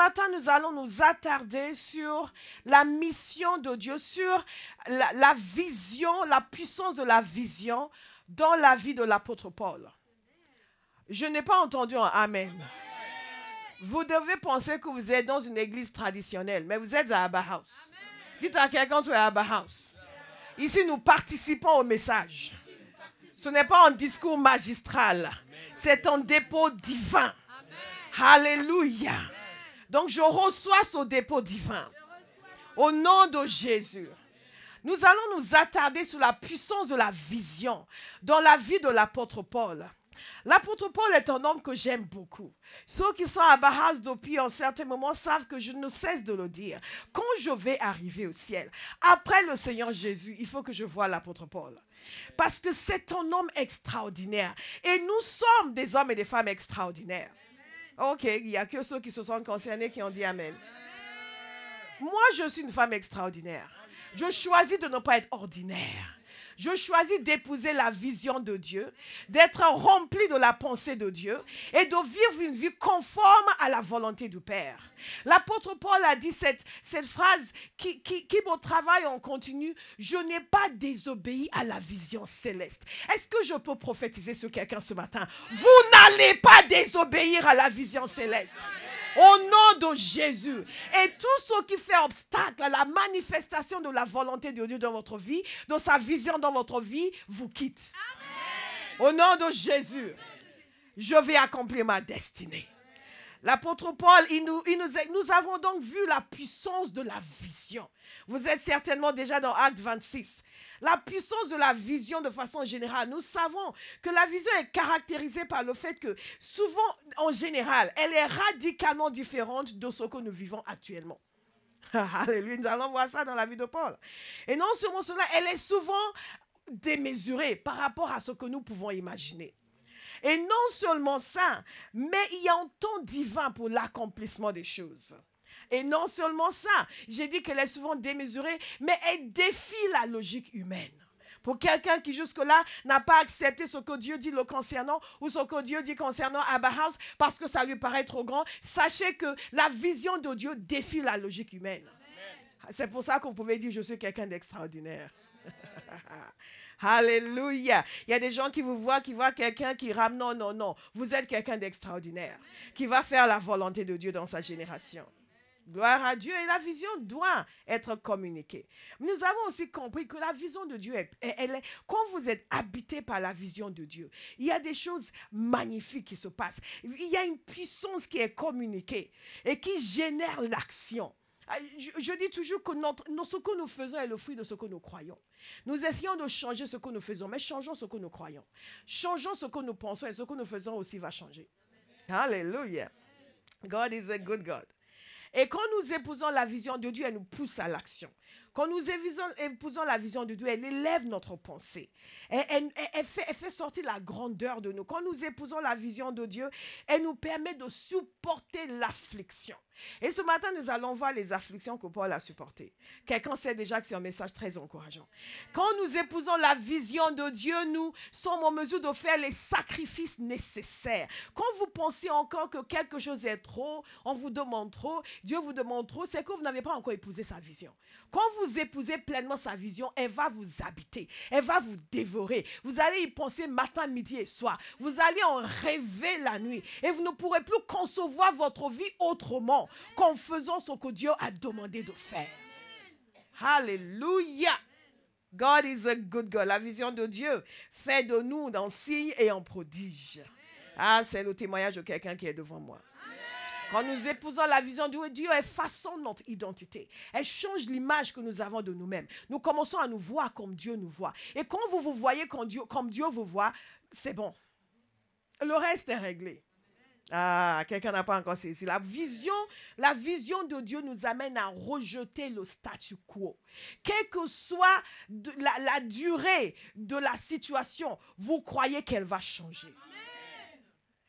matin, nous allons nous attarder sur la mission de Dieu, sur la vision, la puissance de la vision dans la vie de l'apôtre Paul. Je n'ai pas entendu un amen. Vous devez penser que vous êtes dans une église traditionnelle, mais vous êtes à Abba House. Dites à quelqu'un, tu es à Abba House. Ici, nous participons au message. Ce n'est pas un discours magistral, c'est un dépôt divin. Alléluia. Donc, je reçois ce dépôt divin. Au nom de Jésus. Nous allons nous attarder sur la puissance de la vision dans la vie de l'apôtre Paul. L'apôtre Paul est un homme que j'aime beaucoup. Ceux qui sont à Bahas depuis un certain moment savent que je ne cesse de le dire. Quand je vais arriver au ciel, après le Seigneur Jésus, il faut que je voie l'apôtre Paul. Parce que c'est un homme extraordinaire. Et nous sommes des hommes et des femmes extraordinaires. Ok, il n'y a que ceux qui se sont concernés qui ont dit Amen. Moi, je suis une femme extraordinaire. Je choisis de ne pas être ordinaire. Je choisis d'épouser la vision de Dieu, d'être rempli de la pensée de Dieu et de vivre une vie conforme à la volonté du Père. L'apôtre Paul a dit cette phrase qui me travaille en continu. Je n'ai pas désobéi à la vision céleste. Est-ce que je peux prophétiser sur quelqu'un ce matin? Vous n'allez pas désobéir à la vision céleste. Au nom de Jésus. Et tout ce qui fait obstacle à la manifestation de la volonté de Dieu dans votre vie, de sa vision dans votre vie, vous quitte. Amen. Au nom de Jésus, je vais accomplir ma destinée. L'apôtre Paul, nous avons donc vu la puissance de la vision. Vous êtes certainement déjà dans Acte 26. La puissance de la vision de façon générale. Nous savons que la vision est caractérisée par le fait que souvent, en général, elle est radicalement différente de ce que nous vivons actuellement. Alléluia, nous allons voir ça dans la vie de Paul. Et non seulement cela, elle est souvent démesurée par rapport à ce que nous pouvons imaginer. Et non seulement ça, mais il y a un temps divin pour l'accomplissement des choses. Et non seulement ça, j'ai dit qu'elle est souvent démesurée, mais elle défie la logique humaine. Pour quelqu'un qui jusque-là n'a pas accepté ce que Dieu dit le concernant ou ce que Dieu dit concernant Abba House parce que ça lui paraît trop grand, sachez que la vision de Dieu défie la logique humaine. C'est pour ça que vous pouvez dire je suis quelqu'un d'extraordinaire. Alléluia. Il y a des gens qui vous voient, qui voient quelqu'un qui rame. Non, non, non. Vous êtes quelqu'un d'extraordinaire qui va faire la volonté de Dieu dans sa génération. Gloire à Dieu, et la vision doit être communiquée. Nous avons aussi compris que la vision de Dieu, quand vous êtes habité par la vision de Dieu, il y a des choses magnifiques qui se passent. Il y a une puissance qui est communiquée et qui génère l'action. Je dis toujours que ce que nous faisons est le fruit de ce que nous croyons. Nous essayons de changer ce que nous faisons, mais changeons ce que nous croyons. Changeons ce que nous pensons et ce que nous faisons aussi va changer. Alléluia. God is a good God. Et quand nous épousons la vision de Dieu, elle nous pousse à l'action. Quand nous épousons la vision de Dieu, elle élève notre pensée. Elle fait sortir la grandeur de nous. Quand nous épousons la vision de Dieu, elle nous permet de supporter l'affliction. Et ce matin, nous allons voir les afflictions que Paul a supportées. Quelqu'un sait déjà que c'est un message très encourageant. Quand nous épousons la vision de Dieu, nous sommes en mesure de faire les sacrifices nécessaires. Quand vous pensez encore que quelque chose est trop, on vous demande trop, Dieu vous demande trop, c'est que vous n'avez pas encore épousé sa vision. Quand vous épousez pleinement sa vision, elle va vous habiter, elle va vous dévorer. Vous allez y penser matin, midi et soir. Vous allez en rêver la nuit et vous ne pourrez plus concevoir votre vie autrement qu'en faisant ce que Dieu a demandé de faire. Alléluia. God is a good God. La vision de Dieu fait de nous en signe et en prodige. Ah, c'est le témoignage de quelqu'un qui est devant moi. Quand nous épousons la vision de Dieu, elle façonne notre identité. Elle change l'image que nous avons de nous-mêmes. Nous commençons à nous voir comme Dieu nous voit. Et quand vous vous voyez comme Dieu vous voit, c'est bon. Le reste est réglé. Ah, quelqu'un n'a pas encore saisi. La vision de Dieu nous amène à rejeter le statu quo. Quelle que soit la durée de la situation, vous croyez qu'elle va changer.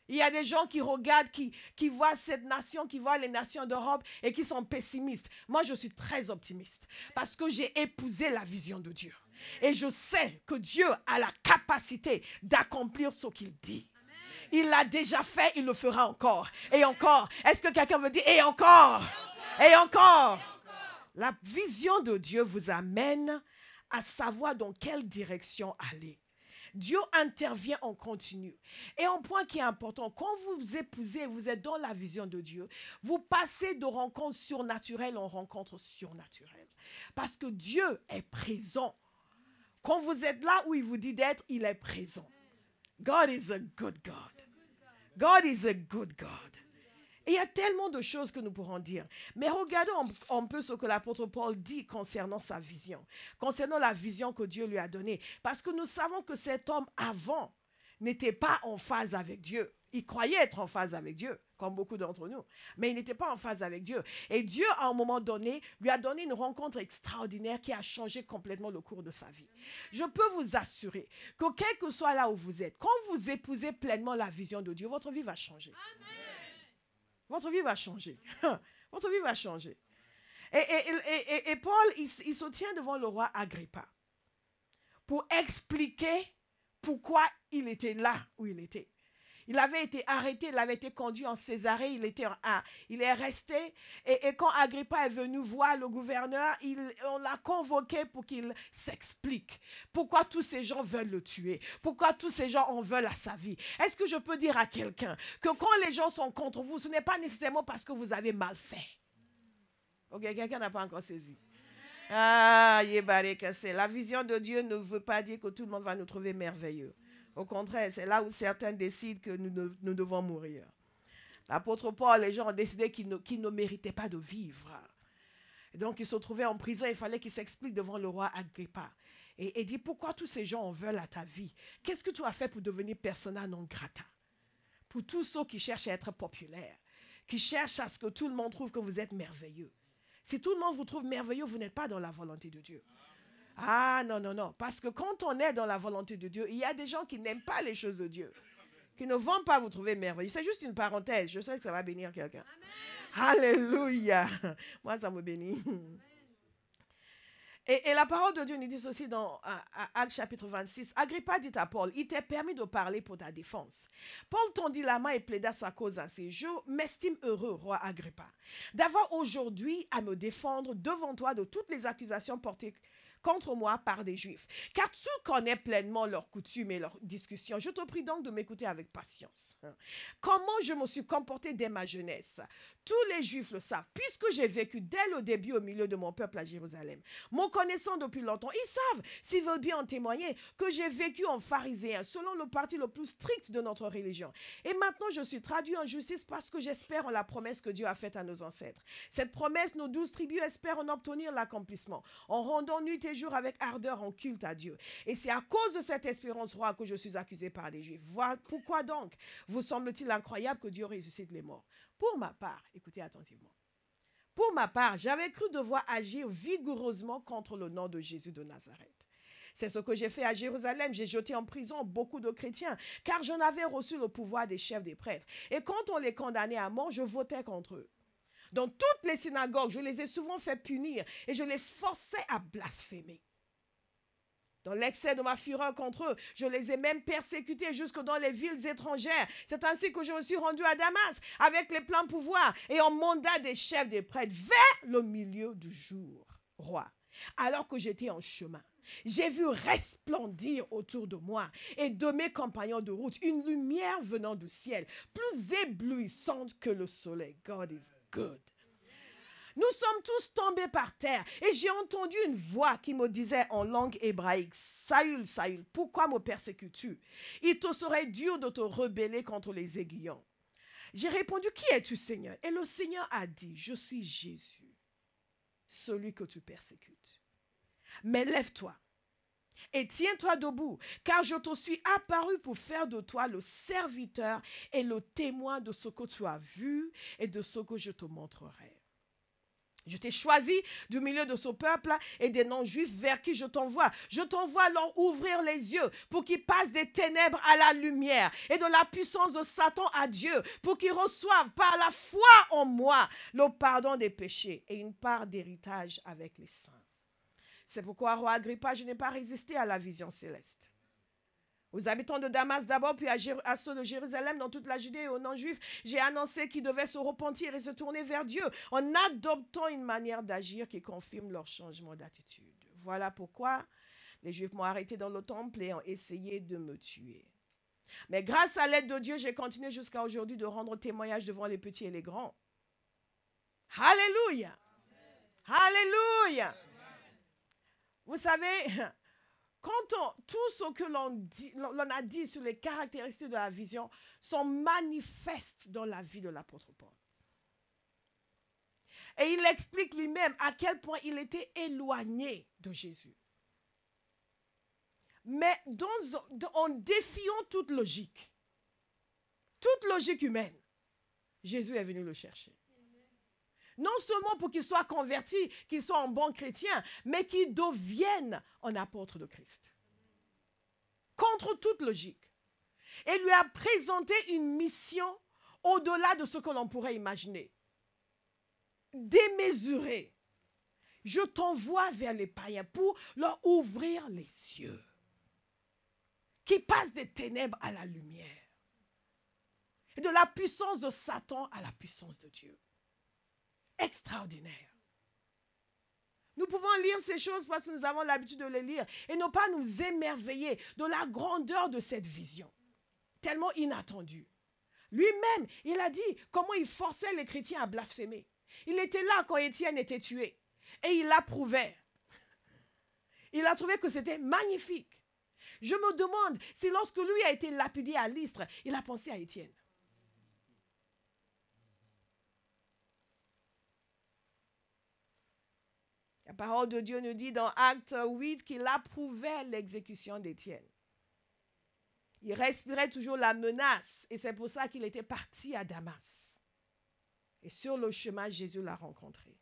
Il y a des gens qui regardent, qui voient cette nation, qui voient les nations d'Europe et qui sont pessimistes. Moi, je suis très optimiste parce que j'ai épousé la vision de Dieu. Et je sais que Dieu a la capacité d'accomplir ce qu'il dit. Il l'a déjà fait, il le fera encore. Et encore. Est-ce que quelqu'un veut dire et encore? Et encore. La vision de Dieu vous amène à savoir dans quelle direction aller. Dieu intervient en continu. Et un point qui est important, quand vous épousez, vous êtes dans la vision de Dieu, vous passez de rencontres surnaturelles en rencontres surnaturelles. Parce que Dieu est présent. Quand vous êtes là où il vous dit d'être, il est présent. God is a good God. God is a good God. Et il y a tellement de choses que nous pourrons dire. Mais regardons un peu ce que l'apôtre Paul dit concernant sa vision. Concernant la vision que Dieu lui a donnée. Parce que nous savons que cet homme avant n'était pas en phase avec Dieu. Il croyait être en phase avec Dieu, comme beaucoup d'entre nous. Mais il n'était pas en phase avec Dieu. Et Dieu, à un moment donné, lui a donné une rencontre extraordinaire qui a changé complètement le cours de sa vie. Je peux vous assurer que quel que soit là où vous êtes, quand vous épousez pleinement la vision de Dieu, votre vie va changer. Amen. Votre vie va changer. Votre vie va changer. Et Paul, il se tient devant le roi Agrippa pour expliquer pourquoi il était là où il était. Il avait été arrêté, il avait été conduit en Césarée, il est resté. Et quand Agrippa est venu voir le gouverneur, on l'a convoqué pour qu'il s'explique. Pourquoi tous ces gens veulent le tuer? Pourquoi tous ces gens en veulent à sa vie? Est-ce que je peux dire à quelqu'un que quand les gens sont contre vous, ce n'est pas nécessairement parce que vous avez mal fait? Ok, quelqu'un n'a pas encore saisi. Ah, la vision de Dieu ne veut pas dire que tout le monde va nous trouver merveilleux. Au contraire, c'est là où certains décident que nous devons mourir. L'apôtre Paul, les gens ont décidé qu'ils ne méritaient pas de vivre. Et donc, ils se trouvaient en prison. Il fallait qu'ils s'expliquent devant le roi Agrippa. Et dit, pourquoi tous ces gens en veulent à ta vie? Qu'est-ce que tu as fait pour devenir persona non grata? Pour tous ceux qui cherchent à être populaires, qui cherchent à ce que tout le monde trouve que vous êtes merveilleux. Si tout le monde vous trouve merveilleux, vous n'êtes pas dans la volonté de Dieu. Ah non, non, non. Parce que quand on est dans la volonté de Dieu, il y a des gens qui n'aiment pas les choses de Dieu. Qui ne vont pas vous trouver merveilleux. C'est juste une parenthèse. Je sais que ça va bénir quelqu'un. Alléluia. Moi, ça me bénit. Et la parole de Dieu nous dit aussi dans Actes chapitre 26. Agrippa dit à Paul, il t'est permis de parler pour ta défense. Paul tendit la main et plaida sa cause ainsi. Je m'estime heureux, roi Agrippa, d'avoir aujourd'hui à me défendre devant toi de toutes les accusations portées contre moi par des Juifs. Car tu connais pleinement leurs coutumes et leurs discussions. Je te prie donc de m'écouter avec patience. Comment je me suis comporté dès ma jeunesse? Tous les Juifs le savent, puisque j'ai vécu dès le début au milieu de mon peuple à Jérusalem. Me connaissant depuis longtemps, ils savent, s'ils veulent bien en témoigner, que j'ai vécu en pharisien, selon le parti le plus strict de notre religion. Et maintenant, je suis traduit en justice parce que j'espère en la promesse que Dieu a faite à nos ancêtres. Cette promesse, nos 12 tribus espèrent en obtenir l'accomplissement, en rendant nuit et jour avec ardeur en culte à Dieu. Et c'est à cause de cette espérance, roi, que je suis accusé par les Juifs. Voilà pourquoi donc vous semble-t-il incroyable que Dieu ressuscite les morts? Pour ma part, écoutez attentivement, pour ma part, j'avais cru devoir agir vigoureusement contre le nom de Jésus de Nazareth. C'est ce que j'ai fait à Jérusalem. J'ai jeté en prison beaucoup de chrétiens, car j'en avais reçu le pouvoir des chefs des prêtres. Et quand on les condamnait à mort, je votais contre eux. Dans toutes les synagogues, je les ai souvent fait punir et je les forçais à blasphémer. Dans l'excès de ma fureur contre eux, je les ai même persécutés jusque dans les villes étrangères. C'est ainsi que je me suis rendu à Damas avec les pleins pouvoirs et en mandat des chefs des prêtres vers le milieu du jour, roi. Alors que j'étais en chemin, j'ai vu resplendir autour de moi et de mes compagnons de route une lumière venant du ciel, plus éblouissante que le soleil. God is good. Nous sommes tous tombés par terre et j'ai entendu une voix qui me disait en langue hébraïque, « Saül, Saül, pourquoi me persécutes-tu? Il te serait dur de te rebeller contre les aiguillons. » J'ai répondu, « Qui es-tu, Seigneur? » Et le Seigneur a dit, « Je suis Jésus, celui que tu persécutes. Mais lève-toi et tiens-toi debout, car je te suis apparu pour faire de toi le serviteur et le témoin de ce que tu as vu et de ce que je te montrerai. Je t'ai choisi du milieu de ce peuple et des non-juifs vers qui je t'envoie. Je t'envoie leur ouvrir les yeux pour qu'ils passent des ténèbres à la lumière et de la puissance de Satan à Dieu, pour qu'ils reçoivent par la foi en moi le pardon des péchés et une part d'héritage avec les saints. C'est pourquoi, roi Agrippa, je n'ai pas résisté à la vision céleste. Aux habitants de Damas d'abord, puis à ceux de Jérusalem, dans toute la Judée et aux non-juifs, j'ai annoncé qu'ils devaient se repentir et se tourner vers Dieu en adoptant une manière d'agir qui confirme leur changement d'attitude. Voilà pourquoi les Juifs m'ont arrêté dans le temple et ont essayé de me tuer. Mais grâce à l'aide de Dieu, j'ai continué jusqu'à aujourd'hui de rendre témoignage devant les petits et les grands. Alléluia! Alléluia! Vous savez, quand tout ce que l'on a dit sur les caractéristiques de la vision sont manifestes dans la vie de l'apôtre Paul. Et il explique lui-même à quel point il était éloigné de Jésus. Mais en défiant toute logique humaine, Jésus est venu le chercher. Non seulement pour qu'il soit converti, qu'il soit un bon chrétien, mais qu'il devienne un apôtre de Christ. Contre toute logique. Et lui a présenté une mission au-delà de ce que l'on pourrait imaginer. Démesurée. Je t'envoie vers les païens pour leur ouvrir les yeux. Qui passent des ténèbres à la lumière. Et de la puissance de Satan à la puissance de Dieu. Extraordinaire. Nous pouvons lire ces choses parce que nous avons l'habitude de les lire et ne pas nous émerveiller de la grandeur de cette vision, tellement inattendue. Lui-même, il a dit comment il forçait les chrétiens à blasphémer. Il était là quand Étienne était tué et il l'approuvait. Il a trouvé que c'était magnifique. Je me demande si lorsque lui a été lapidé à Lystre, il a pensé à Étienne. La parole de Dieu nous dit dans Acte 8 qu'il approuvait l'exécution d'Étienne. Il respirait toujours la menace et c'est pour ça qu'il était parti à Damas. Et sur le chemin, Jésus l'a rencontré.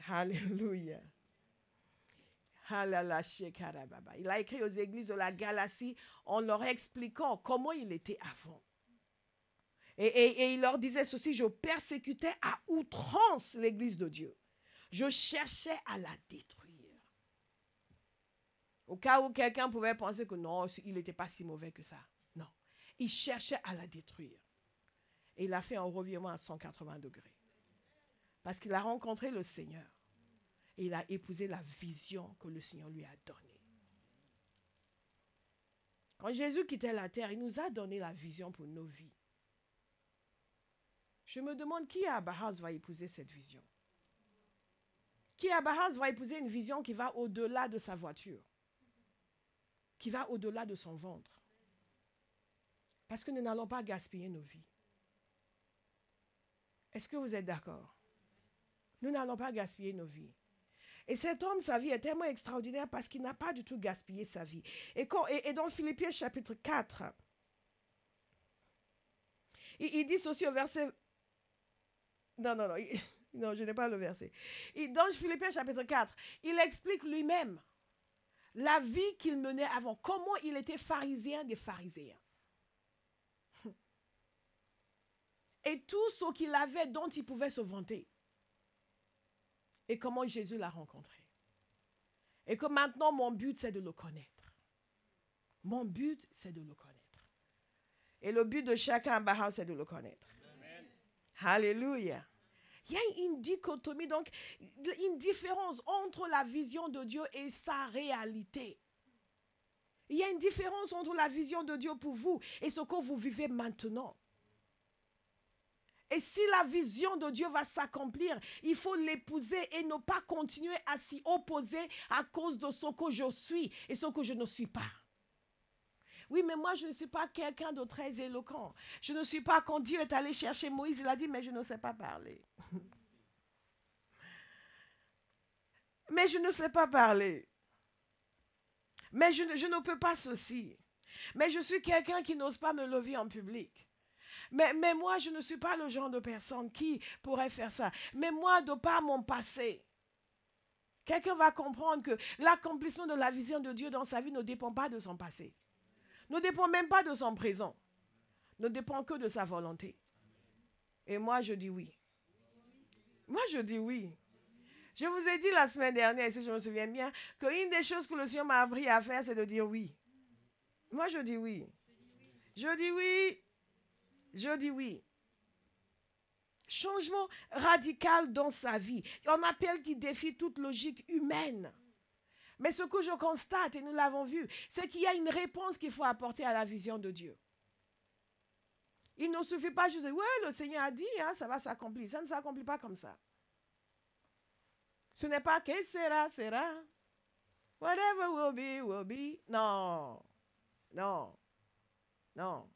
Alléluia. Il a écrit aux églises de la Galatie en leur expliquant comment il était avant. Et il leur disait ceci, je persécutais à outrance l'église de Dieu. Je cherchais à la détruire. Au cas où quelqu'un pouvait penser que non, il n'était pas si mauvais que ça. Non, il cherchait à la détruire. Et il a fait un revirement à 180 degrés. Parce qu'il a rencontré le Seigneur. Et il a épousé la vision que le Seigneur lui a donnée. Quand Jésus quittait la terre, il nous a donné la vision pour nos vies. Je me demande qui à Bahas va épouser cette vision. Qui à Bahas va épouser une vision qui va au-delà de sa voiture. Qui va au-delà de son ventre. Parce que nous n'allons pas gaspiller nos vies. Est-ce que vous êtes d'accord? Nous n'allons pas gaspiller nos vies. Et cet homme, sa vie est tellement extraordinaire parce qu'il n'a pas du tout gaspillé sa vie. Et dans Philippiens chapitre 4, il dit ceci au verset... Non, je n'ai pas le verset. Dans Philippiens chapitre 4, il explique lui-même la vie qu'il menait avant. Comment il était pharisien des pharisiens. Et tout ce qu'il avait dont il pouvait se vanter. Et comment Jésus l'a rencontré. Et que maintenant, mon but, c'est de le connaître. Mon but, c'est de le connaître. Et le but de chacun à Bahas, c'est de le connaître. Amen. Alléluia. Il y a une dichotomie, donc une différence entre la vision de Dieu et sa réalité. Il y a une différence entre la vision de Dieu pour vous et ce que vous vivez maintenant. Et si la vision de Dieu va s'accomplir, il faut l'épouser et ne pas continuer à s'y opposer à cause de ce que je suis et ce que je ne suis pas. Oui, mais moi, je ne suis pas quelqu'un de très éloquent. Je ne suis pas, quand Dieu est allé chercher Moïse, il a dit, mais je ne sais pas parler. Mais je ne sais pas parler. Mais je ne peux pas ceci. Mais je suis quelqu'un qui n'ose pas me lever en public. Mais moi, je ne suis pas le genre de personne qui pourrait faire ça. Mais moi, de par mon passé, quelqu'un va comprendre que l'accomplissement de la vision de Dieu dans sa vie ne dépend pas de son passé. Ne dépend même pas de son présent. Ne dépend que de sa volonté. Et moi, je dis oui. Moi, je dis oui. Je vous ai dit la semaine dernière, si je me souviens bien, qu'une des choses que le Seigneur m'a appris à faire, c'est de dire oui. Moi, je dis oui. Je dis oui. Je dis oui. Changement radical dans sa vie. On appelle qui défie toute logique humaine. Mais ce que je constate, et nous l'avons vu, c'est qu'il y a une réponse qu'il faut apporter à la vision de Dieu. Il ne suffit pas juste de dire, ouais, le Seigneur a dit, hein, ça va s'accomplir. Ça ne s'accomplit pas comme ça. Ce n'est pas que sera, sera. Whatever will be, will be. Non, non, non,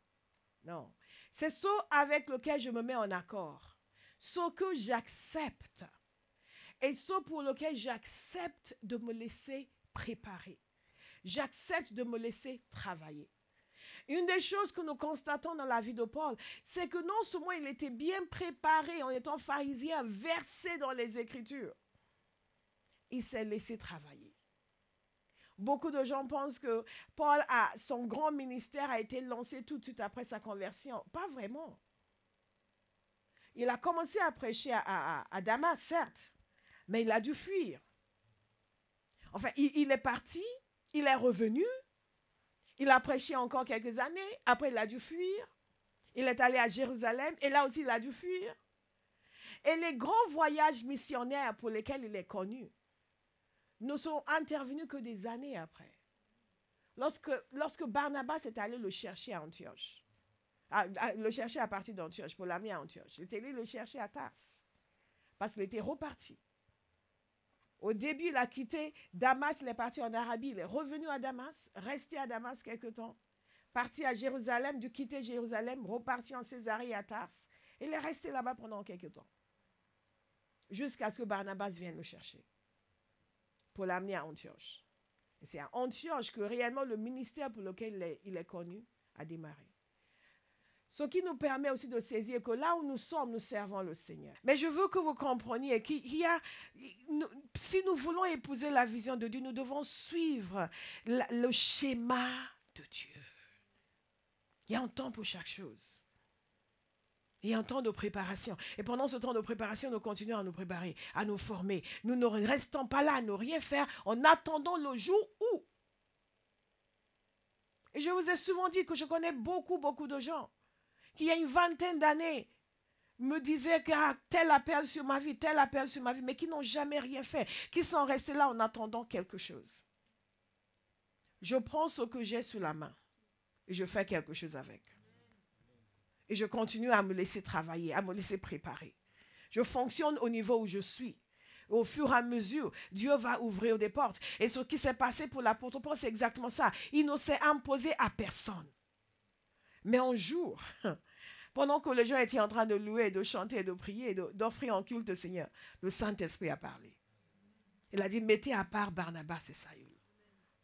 non. C'est ce avec lequel je me mets en accord. Ce que j'accepte. Et ce pour lequel j'accepte de me laisser préparer. J'accepte de me laisser travailler. Une des choses que nous constatons dans la vie de Paul, c'est que non seulement il était bien préparé en étant pharisien, versé dans les Écritures, il s'est laissé travailler. Beaucoup de gens pensent que son grand ministère a été lancé tout de suite après sa conversion. Pas vraiment. Il a commencé à prêcher à Damas, certes, mais il a dû fuir. Enfin, il est parti, il est revenu, il a prêché encore quelques années, après il a dû fuir. Il est allé à Jérusalem et là aussi il a dû fuir. Et les grands voyages missionnaires pour lesquels il est connu ne sont intervenus que des années après. Lorsque Barnabas est allé le chercher à Antioche, le chercher à partir d'Antioche pour l'amener à Antioche, il est allé le chercher à Tars parce qu'il était reparti. Au début, il a quitté Damas, il est parti en Arabie, il est revenu à Damas, resté à Damas quelque temps, parti à Jérusalem, dû quitter Jérusalem, reparti en Césarée à Tars. Il est resté là-bas pendant quelque temps, jusqu'à ce que Barnabas vienne le chercher pour l'amener à Antioche. Et c'est à Antioche que réellement le ministère pour lequel il est connu a démarré. Ce qui nous permet aussi de saisir que là où nous sommes, nous servons le Seigneur. Mais je veux que vous compreniez qu'il y a, si nous voulons épouser la vision de Dieu, nous devons suivre le schéma de Dieu. Il y a un temps pour chaque chose. Il y a un temps de préparation. Et pendant ce temps de préparation, nous continuons à nous préparer, à nous former. Nous ne restons pas là à ne rien faire en attendant le jour où. Et je vous ai souvent dit que je connais beaucoup de gens qui, il y a une vingtaine d'années, me disaient qu'il y a tel appel sur ma vie, mais qui n'ont jamais rien fait, qui sont restés là en attendant quelque chose. Je prends ce que j'ai sous la main et je fais quelque chose avec. Et je continue à me laisser travailler, à me laisser préparer. Je fonctionne au niveau où je suis. Au fur et à mesure, Dieu va ouvrir des portes. Et ce qui s'est passé pour l'apôtre Paul, c'est exactement ça. Il ne s'est imposé à personne. Mais un jour, pendant que les gens étaient en train de louer, de chanter, de prier, d'offrir un culte au Seigneur, le Saint-Esprit a parlé. Il a dit, mettez à part Barnabas et Saül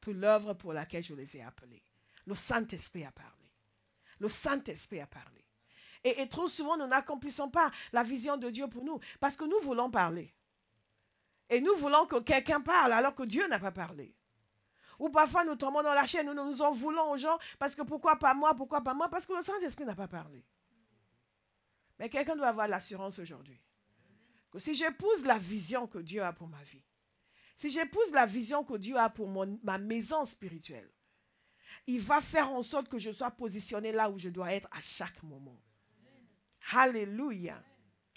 pour l'œuvre pour laquelle je les ai appelés. Le Saint-Esprit a parlé. Le Saint-Esprit a parlé. Et trop souvent, nous n'accomplissons pas la vision de Dieu pour nous parce que nous voulons parler. Et nous voulons que quelqu'un parle alors que Dieu n'a pas parlé. Ou parfois, nous tombons dans la chaîne, nous en voulons aux gens parce que pourquoi pas moi, parce que le Saint-Esprit n'a pas parlé. Mais quelqu'un doit avoir l'assurance aujourd'hui que si j'épouse la vision que Dieu a pour ma vie, si j'épouse la vision que Dieu a pour ma maison spirituelle, il va faire en sorte que je sois positionné là où je dois être à chaque moment. Alléluia.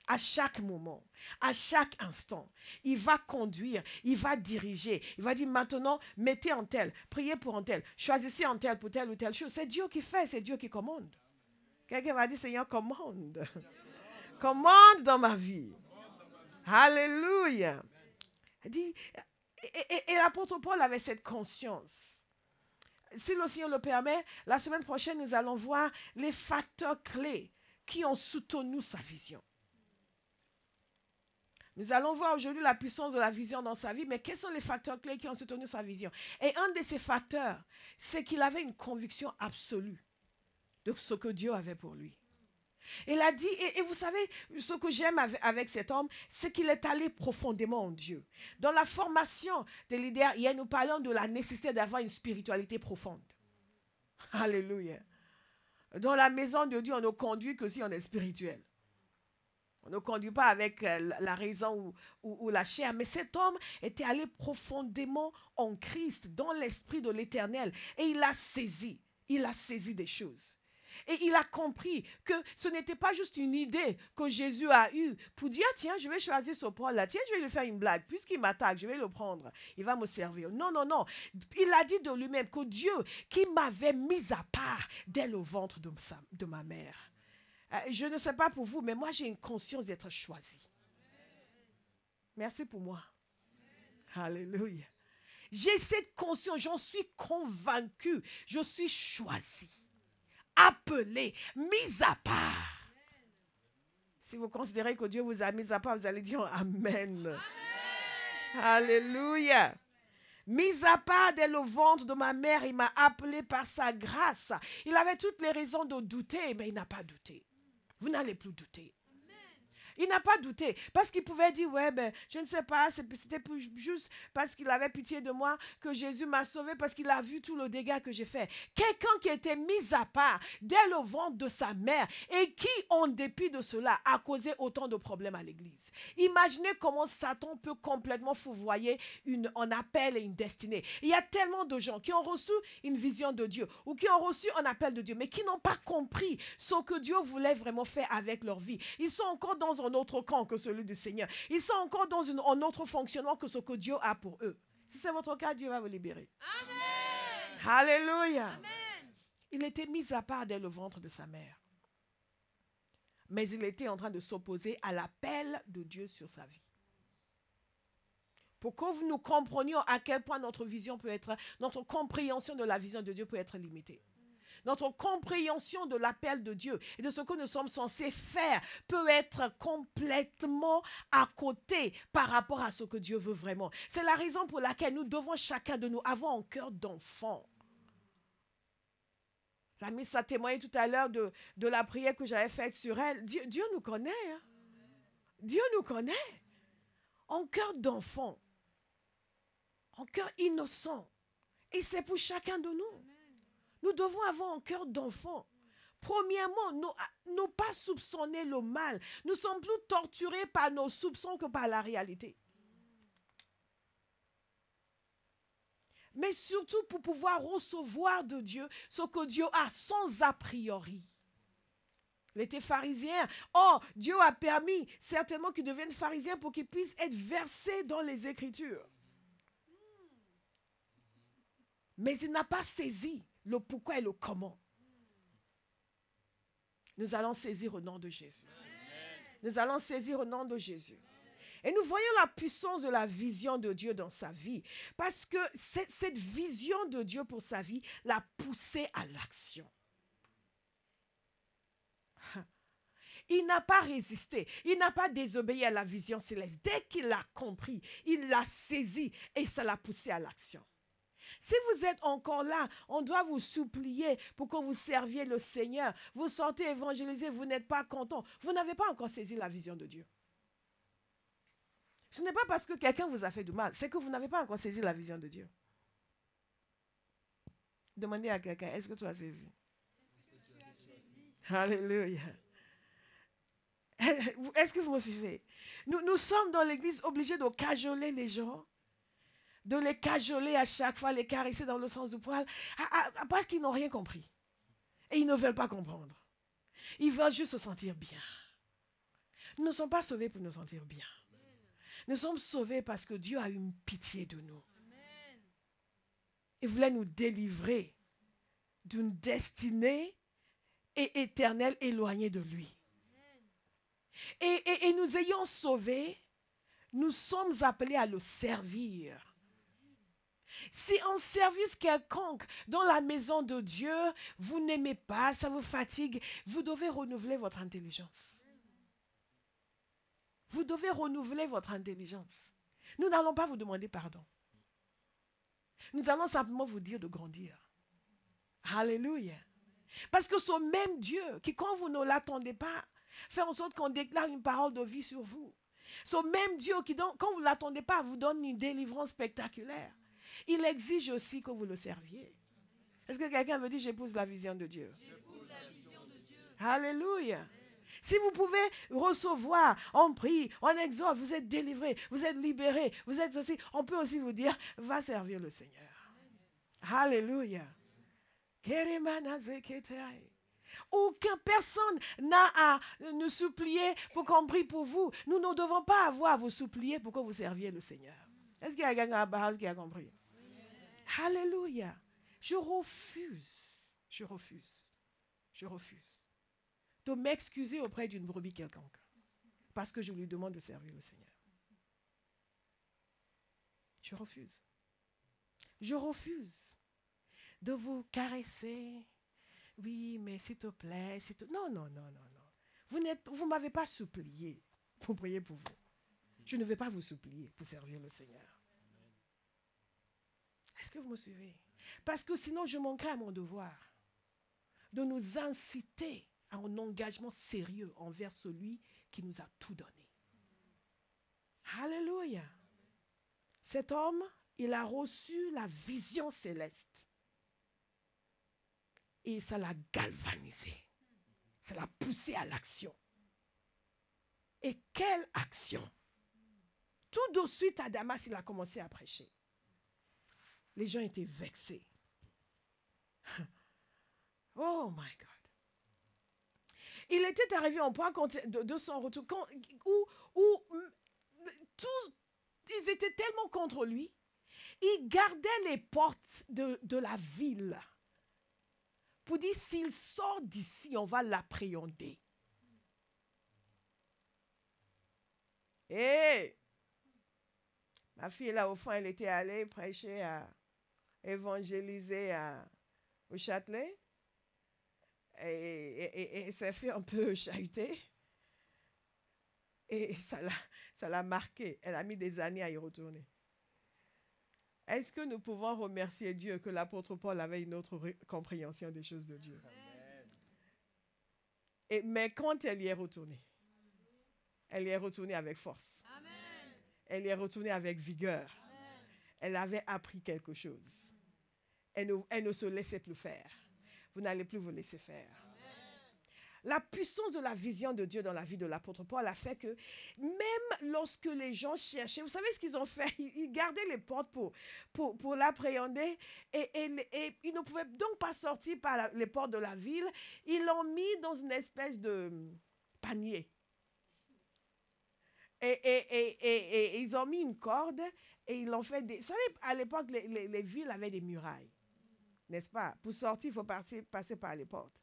À chaque moment, à chaque instant, il va conduire, il va diriger. Il va dire maintenant, mettez en tel, priez pour en tel, choisissez en tel pour telle ou telle chose. C'est Dieu qui fait, c'est Dieu qui commande. Quelqu'un va dire, Seigneur, commande. Commande dans ma vie. Alléluia. Il dit, et l'apôtre Paul avait cette conscience. Si le Seigneur le permet, la semaine prochaine, nous allons voir les facteurs clés qui ont soutenu sa vision. Nous allons voir aujourd'hui la puissance de la vision dans sa vie, mais quels sont les facteurs clés qui ont soutenu sa vision? Et un de ces facteurs, c'est qu'il avait une conviction absolue de ce que Dieu avait pour lui. Il a dit, et vous savez, ce que j'aime avec cet homme, c'est qu'il est allé profondément en Dieu. Dans la formation des leaders, hier, nous parlons de la nécessité d'avoir une spiritualité profonde. Alléluia. Dans la maison de Dieu, on ne conduit que si on est spirituel. On ne conduit pas avec la raison ou la chair, mais cet homme était allé profondément en Christ, dans l'esprit de l'Éternel, et il a saisi des choses. Et il a compris que ce n'était pas juste une idée que Jésus a eue pour dire, tiens, je vais choisir ce Paul-là, tiens, je vais lui faire une blague, puisqu'il m'attaque, je vais le prendre, il va me servir. Non, non, non. Il a dit de lui-même que Dieu qui m'avait mis à part dès le ventre de ma mère. Je ne sais pas pour vous, mais moi j'ai une conscience d'être choisi. Merci pour moi. Alléluia. J'ai cette conscience, j'en suis convaincue, je suis choisi, appelé, mis à part. Si vous considérez que Dieu vous a mis à part, vous allez dire Amen. Amen. Alléluia. Mis à part dès le ventre de ma mère, il m'a appelé par sa grâce. Il avait toutes les raisons de douter, mais il n'a pas douté. Vous n'allez plus douter. Il n'a pas douté parce qu'il pouvait dire, ouais, ben, je ne sais pas, c'était juste parce qu'il avait pitié de moi que Jésus m'a sauvé parce qu'il a vu tout le dégât que j'ai fait. Quelqu'un qui était mis à part dès le ventre de sa mère et qui, en dépit de cela, a causé autant de problèmes à l'église. Imaginez comment Satan peut complètement fourvoyer un appel et une destinée. Il y a tellement de gens qui ont reçu une vision de Dieu ou qui ont reçu un appel de Dieu, mais qui n'ont pas compris ce que Dieu voulait vraiment faire avec leur vie. Ils sont encore dans un autre camp que celui du Seigneur. Ils sont encore dans un autre fonctionnement que ce que Dieu a pour eux. Si c'est votre cas, Dieu va vous libérer. Amen. Alléluia. Amen. Il était mis à part dès le ventre de sa mère. Mais il était en train de s'opposer à l'appel de Dieu sur sa vie. Pour que nous comprenions à quel point notre vision peut être, notre compréhension de la vision de Dieu peut être limitée. Notre compréhension de l'appel de Dieu et de ce que nous sommes censés faire peut être complètement à côté par rapport à ce que Dieu veut vraiment. C'est la raison pour laquelle nous devons chacun de nous avoir un cœur d'enfant. La miss a témoigné tout à l'heure de la prière que j'avais faite sur elle. Dieu nous connaît. Hein? Dieu nous connaît. Un cœur d'enfant. Un cœur innocent. Et c'est pour chacun de nous. Nous devons avoir un cœur d'enfant. Premièrement, ne pas soupçonner le mal. Nous sommes plus torturés par nos soupçons que par la réalité. Mais surtout pour pouvoir recevoir de Dieu ce que Dieu a sans a priori. Il était pharisien. Oh, Dieu a permis certainement qu'il devienne pharisien pour qu'il puisse être versé dans les Écritures. Mais il n'a pas saisi le pourquoi et le comment. Nous allons saisir au nom de Jésus. Nous allons saisir au nom de Jésus. Et nous voyons la puissance de la vision de Dieu dans sa vie. Parce que cette vision de Dieu pour sa vie l'a poussé à l'action. Il n'a pas résisté. Il n'a pas désobéi à la vision céleste. Dès qu'il l'a compris, il l'a saisi et ça l'a poussé à l'action. Si vous êtes encore là, on doit vous supplier pour que vous serviez le Seigneur. Vous sortez évangéliser, vous n'êtes pas content. Vous n'avez pas encore saisi la vision de Dieu. Ce n'est pas parce que quelqu'un vous a fait du mal, c'est que vous n'avez pas encore saisi la vision de Dieu. Demandez à quelqu'un, est-ce que tu as saisi? Alléluia. Est-ce que vous me suivez? Nous sommes dans l'église obligés de cajoler les gens. De les cajoler à chaque fois, les caresser dans le sens du poil, parce qu'ils n'ont rien compris. Et ils ne veulent pas comprendre. Ils veulent juste se sentir bien. Nous ne sommes pas sauvés pour nous sentir bien. Nous sommes sauvés parce que Dieu a eu pitié de nous. Il voulait nous délivrer d'une destinée éternelle éloignée de lui. Et nous ayant sauvés, nous sommes appelés à le servir. Si en service quelconque dans la maison de Dieu, vous n'aimez pas, ça vous fatigue, vous devez renouveler votre intelligence. Vous devez renouveler votre intelligence. Nous n'allons pas vous demander pardon. Nous allons simplement vous dire de grandir. Alléluia. Parce que ce même Dieu qui, quand vous ne l'attendez pas, fait en sorte qu'on déclare une parole de vie sur vous. Ce même Dieu qui, quand vous ne l'attendez pas, vous donne une délivrance spectaculaire. Il exige aussi que vous le serviez. Est-ce que quelqu'un veut dire j'épouse la vision de Dieu? J'épouse la vision de Dieu. Alléluia. Si vous pouvez recevoir, on prie, on exhorte, vous êtes délivré, vous êtes libéré, vous êtes aussi, on peut aussi vous dire, va servir le Seigneur. Alléluia. Aucune personne n'a à nous supplier pour qu'on prie pour vous. Nous ne devons pas avoir à vous supplier pour que vous serviez le Seigneur. Est-ce qu'il y a quelqu'un à Bahas qui a compris? Oui. Alléluia. Je refuse de m'excuser auprès d'une brebis quelconque parce que je lui demande de servir le Seigneur. Je refuse de vous caresser. Oui, mais s'il te plaît, Non. Vous ne m'avez pas supplié pour prier pour vous. Je ne vais pas vous supplier pour servir le Seigneur. Est-ce que vous me suivez? Parce que sinon, je manquerai à mon devoir de nous inciter à un engagement sérieux envers celui qui nous a tout donné. Alléluia. Cet homme, il a reçu la vision céleste. Et ça l'a galvanisé. Ça l'a poussé à l'action. Et quelle action! Tout de suite à Damas, il a commencé à prêcher. Les gens étaient vexés. Oh my God. Il était arrivé au point de son retour où ils étaient tellement contre lui, ils gardaient les portes de la ville pour dire, s'il sort d'ici, on va l'appréhender. Et ma fille, là, au fond, elle était allée prêcher, évangéliser au Châtelet. Et elle s'est fait un peu chahuter. Et ça l'a marqué. Elle a mis des années à y retourner. Est-ce que nous pouvons remercier Dieu que l'apôtre Paul avait une autre compréhension des choses de Dieu? Mais quand elle y est retournée, elle y est retournée avec force. Amen. Elle y est retournée avec vigueur. Amen. Elle avait appris quelque chose. Elle ne se laissait plus faire. Vous n'allez plus vous laisser faire. Amen. La puissance de la vision de Dieu dans la vie de l'apôtre Paul a fait que même lorsque les gens cherchaient, vous savez ce qu'ils ont fait? Ils gardaient les portes pour l'appréhender et ils ne pouvaient donc pas sortir par les portes de la ville. Ils l'ont mis dans une espèce de panier. Et ils ont mis une corde et ils l'ont fait... Vous savez, à l'époque, les villes avaient des murailles. N'est-ce pas? Pour sortir, il faut passer par les portes.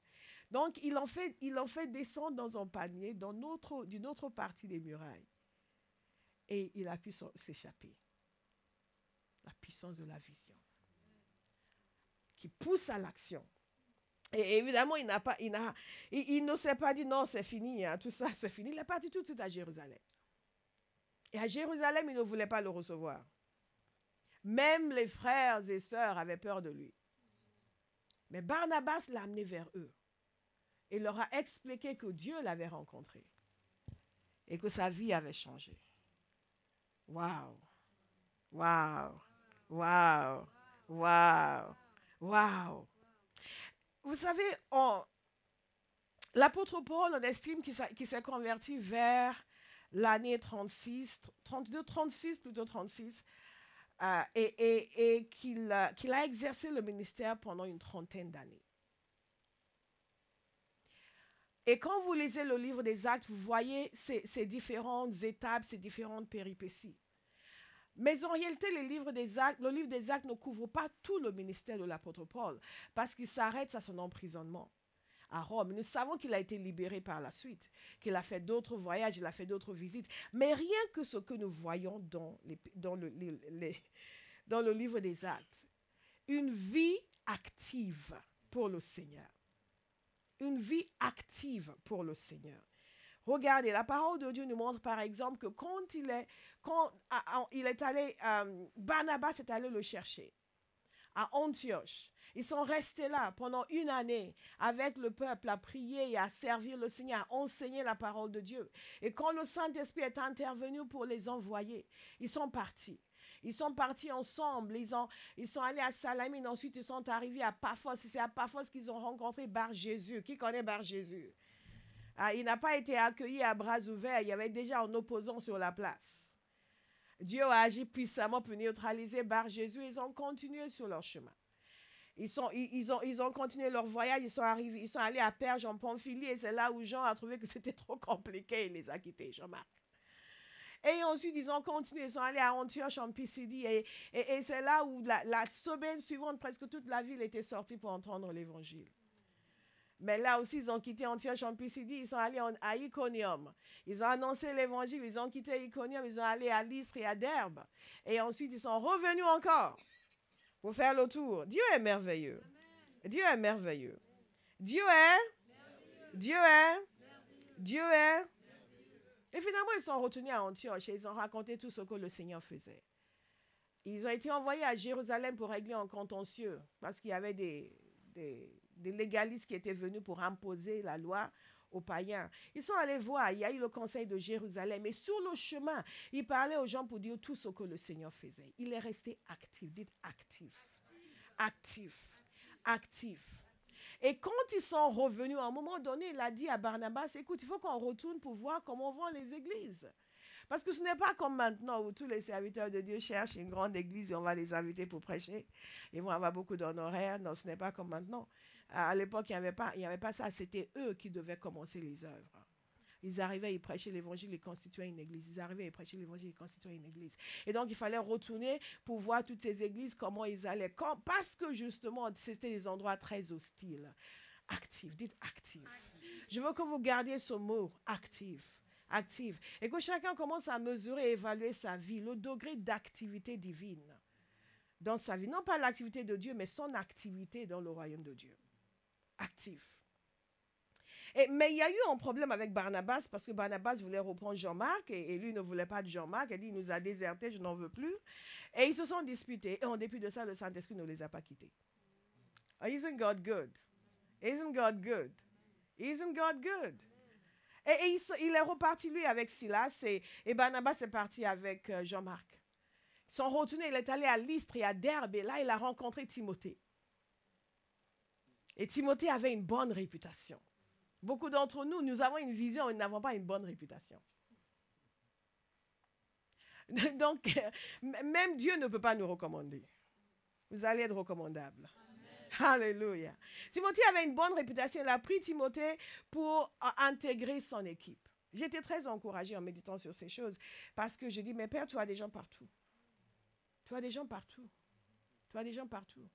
Donc, ils l'ont fait descendre dans un panier d'une autre partie des murailles. Et il a pu s'échapper. La puissance de la vision. Qui pousse à l'action. Et évidemment, il ne s'est pas dit, non, c'est fini, hein, tout ça, c'est fini. Il est parti tout de suite à Jérusalem. Et à Jérusalem, ils ne voulaient pas le recevoir. Même les frères et sœurs avaient peur de lui. Mais Barnabas l'a amené vers eux. Et leur a expliqué que Dieu l'avait rencontré. Et que sa vie avait changé. Waouh! Waouh! Waouh! Waouh! Waouh! Vous savez, l'apôtre Paul, on estime qu'il s'est converti vers l'année 36, plutôt 36, et qu'il a exercé le ministère pendant une 30aine d'années. Et quand vous lisez le livre des Actes, vous voyez ces différentes étapes, ces différentes péripéties. Mais en réalité, le livre des Actes ne couvre pas tout le ministère de l'apôtre Paul, parce qu'il s'arrête à son emprisonnement à Rome. Nous savons qu'il a été libéré par la suite, qu'il a fait d'autres voyages, il a fait d'autres visites. Mais rien que ce que nous voyons dans le livre des Actes, une vie active pour le Seigneur. Une vie active pour le Seigneur. Regardez, la parole de Dieu nous montre par exemple que quand il est allé, Barnabas est allé le chercher à Antioche. Ils sont restés là pendant une année avec le peuple à prier et à servir le Seigneur, à enseigner la parole de Dieu. Et quand le Saint-Esprit est intervenu pour les envoyer, ils sont partis. Ils sont partis ensemble, ils sont allés à Salamine, ensuite ils sont arrivés à Paphos. C'est à Paphos qu'ils ont rencontré Bar Jésus. Qui connaît Bar Jésus? il n'a pas été accueilli à bras ouverts. Il y avait déjà un opposant sur la place. Dieu a agi puissamment pour neutraliser Bar Jésus. Ils ont continué sur leur chemin. Ils ont continué leur voyage. Ils sont allés à Perge en Pamphylie. Et c'est là où Jean a trouvé que c'était trop compliqué. Il les a quittés, Jean-Marc. Et ensuite, ils ont continué. Ils sont allés à Antioche en Pisidie. Et c'est là où la semaine suivante, presque toute la ville était sortie pour entendre l'évangile. Mais là aussi, ils ont quitté Antioche en Pisidie, ils sont allés à Iconium. Ils ont annoncé l'évangile, ils ont quitté Iconium, ils sont allés à Lystre et à Derbe. Et ensuite, ils sont revenus encore pour faire le tour. Dieu est merveilleux. Amen. Dieu est merveilleux. Dieu est. Dieu est. Dieu est. Et finalement, ils sont retournés à Antioche et ils ont raconté tout ce que le Seigneur faisait. Ils ont été envoyés à Jérusalem pour régler un contentieux parce qu'il y avait des légalistes qui étaient venus pour imposer la loi aux païens. Ils sont allés voir, il y a eu le conseil de Jérusalem et sur le chemin, il parlait aux gens pour dire tout ce que le Seigneur faisait. Il est resté actif, dites actif, actif, actif. Et quand ils sont revenus, à un moment donné, il a dit à Barnabas, écoute, il faut qu'on retourne pour voir comment vont les églises. Parce que ce n'est pas comme maintenant où tous les serviteurs de Dieu cherchent une grande église et on va les inviter pour prêcher. Ils vont avoir beaucoup d'honoraires. Non, ce n'est pas comme maintenant. À l'époque, il n'y avait pas ça. C'était eux qui devaient commencer les œuvres. Ils arrivaient, ils prêchaient l'évangile, ils constituaient une église. Ils arrivaient, ils prêchaient l'évangile, ils constituaient une église. Et donc, il fallait retourner pour voir toutes ces églises, comment ils allaient. Parce que justement, c'était des endroits très hostiles. Actif, dites actif. Je veux que vous gardiez ce mot, actif. Active. Et que chacun commence à mesurer et évaluer sa vie, le degré d'activité divine dans sa vie. Non pas l'activité de Dieu, mais son activité dans le royaume de Dieu. Actif. Mais il y a eu un problème avec Barnabas parce que Barnabas voulait reprendre Jean-Marc et lui ne voulait pas de Jean-Marc. Il dit, il nous a désertés, je n'en veux plus. Et ils se sont disputés. Et en dépit de ça, le Saint-Esprit ne les a pas quittés. Isn't God good? Isn't God good? Isn't God good? Et il est reparti, lui, avec Silas et Barnabas est parti avec Jean-Marc. Ils sont retournés, il est allé à Lystre et à Derbe et là, il a rencontré Timothée. Et Timothée avait une bonne réputation. Beaucoup d'entre nous, nous avons une vision, nous n'avons pas une bonne réputation. Donc, même Dieu ne peut pas nous recommander. Vous allez être recommandables. Alléluia. Timothée avait une bonne réputation. Il a pris Timothée pour intégrer son équipe. J'étais très encouragée en méditant sur ces choses parce que je dis, mais Père, tu as des gens partout. Tu as des gens partout. Tu as des gens partout.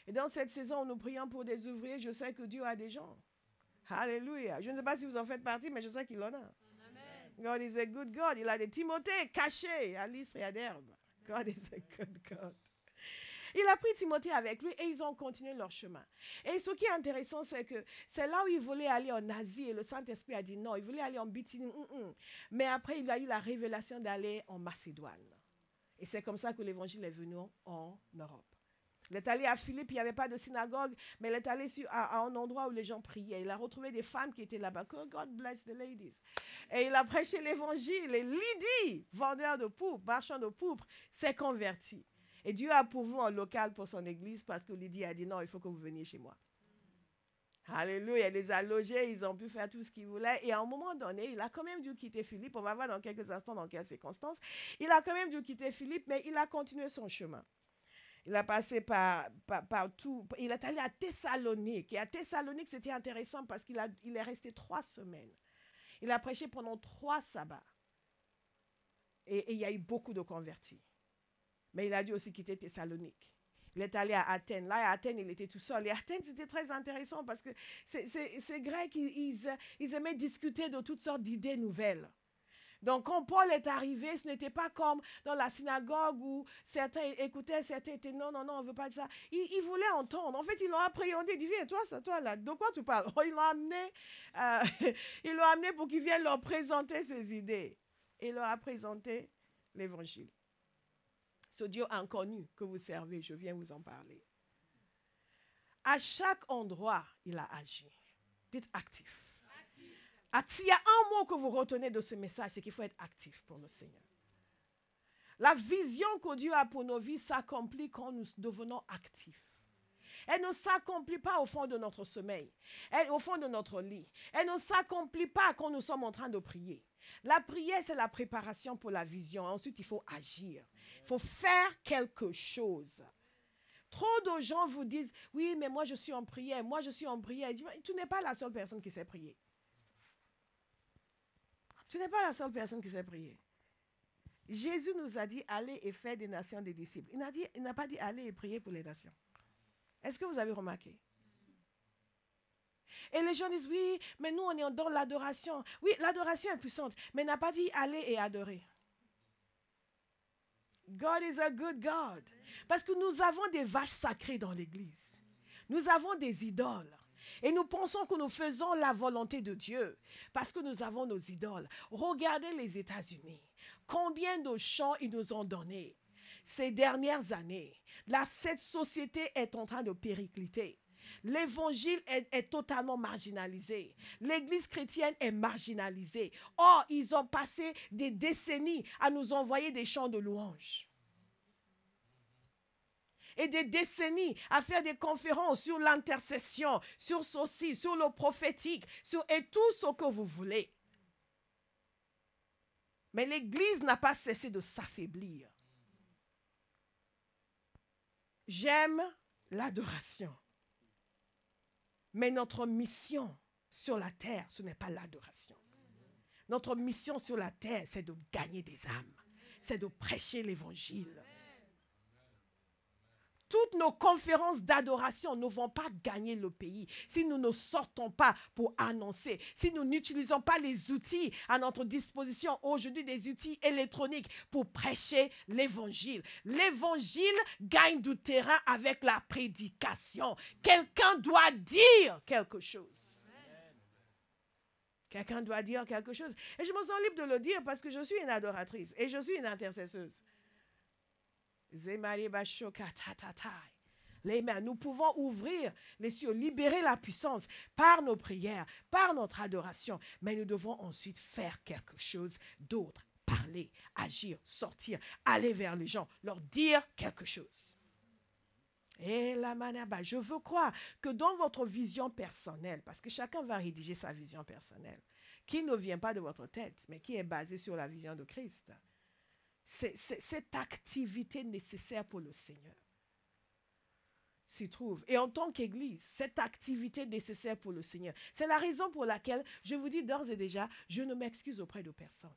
Et dans cette saison, nous prions pour des ouvriers. Je sais que Dieu a des gens. Alléluia. Je ne sais pas si vous en faites partie, mais je sais qu'il en a. Amen. God is a good God. Il a des Timothées cachés à Lystre et à Derbe. God is a good God. Il a pris Timothée avec lui et ils ont continué leur chemin. Et ce qui est intéressant, c'est que c'est là où il voulait aller en Asie et le Saint-Esprit a dit non, il voulait aller en Bithynie. Mais après, il a eu la révélation d'aller en Macédoine. Et c'est comme ça que l'évangile est venu en Europe. Il est allé à Philippe, il n'y avait pas de synagogue, mais il est allé à un endroit où les gens priaient. Il a retrouvé des femmes qui étaient là-bas. God bless the ladies. Et il a prêché l'évangile. Et Lydie, vendeur de pourpre, marchand de pourpre, s'est converti. Et Dieu a pourvu un local pour son église parce que Lydie a dit non, il faut que vous veniez chez moi. Alléluia, il les a logés, ils ont pu faire tout ce qu'ils voulaient. Et à un moment donné, il a quand même dû quitter Philippe. On va voir dans quelques instants dans quelles circonstances. Il a quand même dû quitter Philippe, mais il a continué son chemin. Il a passé par tout. Il est allé à Thessalonique. Et à Thessalonique, c'était intéressant parce qu'il est resté 3 semaines. Il a prêché pendant 3 sabbats. Et il y a eu beaucoup de convertis. Mais il a dû aussi quitter Thessalonique. Il est allé à Athènes. Là, à Athènes, il était tout seul. Et Athènes, c'était très intéressant parce que ces Grecs, ils aimaient discuter de toutes sortes d'idées nouvelles. Donc, quand Paul est arrivé, ce n'était pas comme dans la synagogue où certains écoutaient, certains étaient non, on ne veut pas de ça. Ils voulaient entendre. En fait, ils l'ont appréhendé. Ils disent, viens, toi, là, de quoi tu parles? Ils l'ont amené pour qu'il vienne leur présenter ses idées. Et il leur a présenté l'évangile. Ce Dieu inconnu que vous servez, je viens vous en parler. À chaque endroit, il a agi. Dites actif. S'il y a un mot que vous retenez de ce message, c'est qu'il faut être actif pour le Seigneur. La vision que Dieu a pour nos vies s'accomplit quand nous devenons actifs. Elle ne s'accomplit pas au fond de notre sommeil, au fond de notre lit. Elle ne s'accomplit pas quand nous sommes en train de prier. La prière, c'est la préparation pour la vision. Ensuite, il faut agir. Il faut faire quelque chose. Trop de gens vous disent, oui, mais moi je suis en prière, moi je suis en prière. Tu n'es pas la seule personne qui sait prier. Tu n'es pas la seule personne qui sait prier. Jésus nous a dit, allez et faites des nations des disciples. Il n'a pas dit, allez et priez pour les nations. Est-ce que vous avez remarqué? Et les gens disent, oui, mais nous on est dans l'adoration. Oui, l'adoration est puissante, mais il n'a pas dit, allez et adorez. God is a good God. Parce que nous avons des vaches sacrées dans l'église. Nous avons des idoles. Et nous pensons que nous faisons la volonté de Dieu parce que nous avons nos idoles. Regardez les États-Unis. Combien de chants ils nous ont donnés ces dernières années. Cette société est en train de péricliter. L'évangile est totalement marginalisé. L'église chrétienne est marginalisée. Or, ils ont passé des décennies à nous envoyer des chants de louange. Et des décennies à faire des conférences sur l'intercession, sur ceci, sur le prophétique, et tout ce que vous voulez. Mais l'Église n'a pas cessé de s'affaiblir. J'aime l'adoration. Mais notre mission sur la terre, ce n'est pas l'adoration. Notre mission sur la terre, c'est de gagner des âmes. C'est de prêcher l'Évangile. Toutes nos conférences d'adoration ne vont pas gagner le pays si nous ne sortons pas pour annoncer, si nous n'utilisons pas les outils à notre disposition aujourd'hui, des outils électroniques pour prêcher l'évangile. L'évangile gagne du terrain avec la prédication. Quelqu'un doit dire quelque chose. Quelqu'un doit dire quelque chose. Et je me sens libre de le dire parce que je suis une adoratrice et je suis une intercesseuse. Nous pouvons ouvrir les cieux, libérer la puissance par nos prières, par notre adoration. Mais nous devons ensuite faire quelque chose d'autre. Parler, agir, sortir, aller vers les gens, leur dire quelque chose. Et la manaba, je veux croire que dans votre vision personnelle, parce que chacun va rédiger sa vision personnelle, qui ne vient pas de votre tête, mais qui est basée sur la vision de Christ. C'est cette activité nécessaire pour le Seigneur s'y trouve. Et en tant qu'Église, cette activité nécessaire pour le Seigneur, c'est la raison pour laquelle je vous dis d'ores et déjà, je ne m'excuse auprès de personne.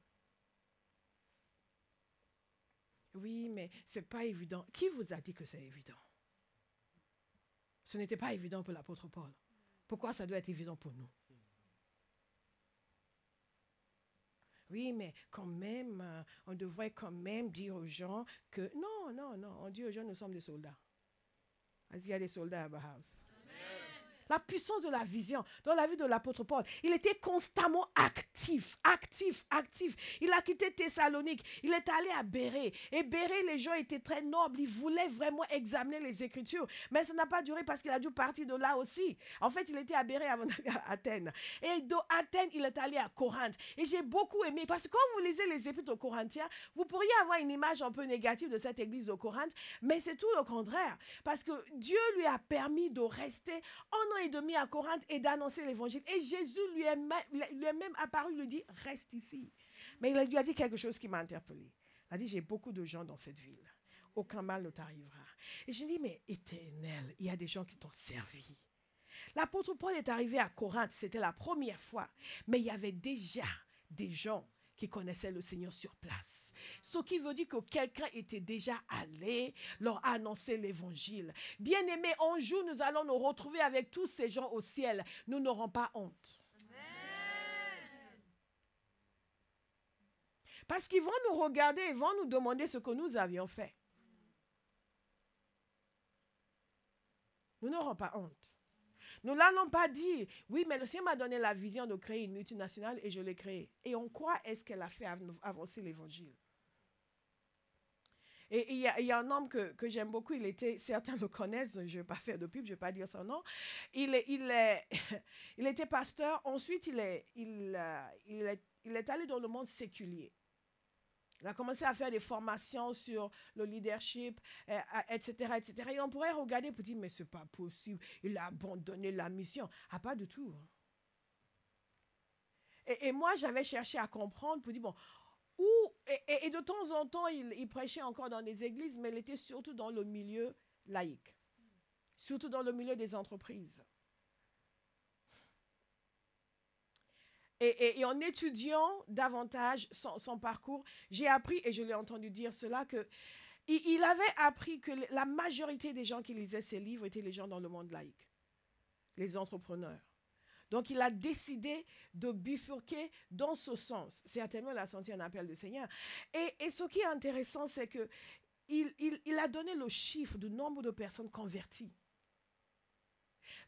Oui, mais ce n'est pas évident. Qui vous a dit que c'est évident? Ce n'était pas évident pour l'apôtre Paul. Pourquoi ça doit être évident pour nous? Oui, mais quand même, on devrait quand même dire aux gens que... Non, on dit aux gens, nous sommes des soldats. Est-ce qu'il y a des soldats à Bauhaus? La puissance de la vision dans la vie de l'apôtre Paul. Il était constamment actif. Il a quitté Thessalonique. Il est allé à Bérée. Et Bérée, les gens étaient très nobles. Ils voulaient vraiment examiner les Écritures. Mais ça n'a pas duré parce qu'il a dû partir de là aussi. En fait, il était à Bérée avant d'aller à Athènes. Et d'Athènes, il est allé à Corinthe. Et j'ai beaucoup aimé parce que quand vous lisez les Épîtres aux Corinthiens, vous pourriez avoir une image un peu négative de cette église de Corinthe. Mais c'est tout le contraire. Parce que Dieu lui a permis de rester un an et demi à Corinthe et d'annoncer l'évangile. Et Jésus lui est même apparu, lui dit, reste ici. Mais il lui a dit quelque chose qui m'a interpellée. Il a dit, j'ai beaucoup de gens dans cette ville. Aucun mal ne t'arrivera. Et j'ai dit, mais Éternel, il y a des gens qui t'ont servi. L'apôtre Paul est arrivé à Corinthe, c'était la première fois. Mais il y avait déjà des gens qui connaissaient le Seigneur sur place. Ce qui veut dire que quelqu'un était déjà allé leur annoncer l'évangile. Bien-aimés, un jour, nous allons nous retrouver avec tous ces gens au ciel. Nous n'aurons pas honte. Amen. Parce qu'ils vont nous regarder et vont nous demander ce que nous avions fait. Nous n'aurons pas honte. Nous n'allons pas dire, oui, mais le Seigneur m'a donné la vision de créer une multinationale et je l'ai créée. Et en quoi est-ce qu'elle a fait avancer l'évangile? Et il y a un homme que j'aime beaucoup, certains le connaissent, je ne vais pas faire de pub, je ne vais pas dire son nom. Il était pasteur, ensuite il est allé dans le monde séculier. Il a commencé à faire des formations sur le leadership, etc., etc. Et on pourrait regarder pour dire, mais ce n'est pas possible, il a abandonné la mission. Ah, pas du tout. Et moi, j'avais cherché à comprendre pour dire, bon, et de temps en temps, il prêchait encore dans des églises, mais il était surtout dans le milieu laïque, surtout dans le milieu des entreprises. Et en étudiant davantage son parcours, j'ai appris, et je l'ai entendu dire cela, qu'il avait appris que la majorité des gens qui lisaient ses livres étaient les gens dans le monde laïque, les entrepreneurs. Donc, il a décidé de bifurquer dans ce sens. Certainement, il a senti un appel du Seigneur. Et ce qui est intéressant, c'est qu'il a donné le chiffre du nombre de personnes converties.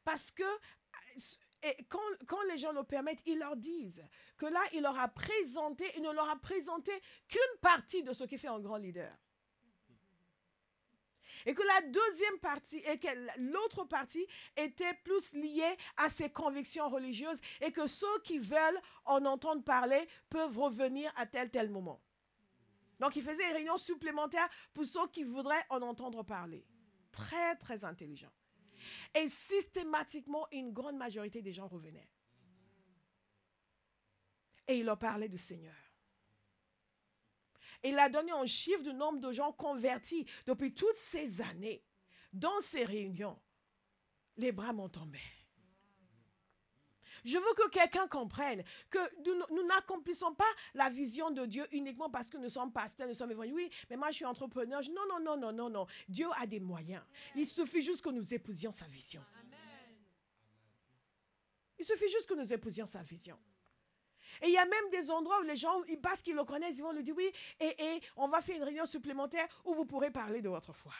Parce que quand les gens le permettent, ils leur disent que là, il ne leur a présenté qu'une partie de ce qui fait un grand leader. Et que la deuxième partie, et que l'autre partie était plus liée à ses convictions religieuses et que ceux qui veulent en entendre parler peuvent revenir à tel moment. Donc, il faisait une réunion supplémentaire pour ceux qui voudraient en entendre parler. Très, très intelligent. Et systématiquement, une grande majorité des gens revenaient. Et il leur parlait du Seigneur. Et il a donné un chiffre du nombre de gens convertis depuis toutes ces années. Dans ces réunions, les bras m'ont tombé. Je veux que quelqu'un comprenne que nous n'accomplissons pas la vision de Dieu uniquement parce que nous sommes pasteurs, nous sommes évangélistes. Oui, mais moi je suis entrepreneur. Non. Dieu a des moyens. Il suffit juste que nous épousions sa vision. Il suffit juste que nous épousions sa vision. Et il y a même des endroits où les gens, parce qu'ils le connaissent, ils vont lui dire oui, et on va faire une réunion supplémentaire où vous pourrez parler de votre foi.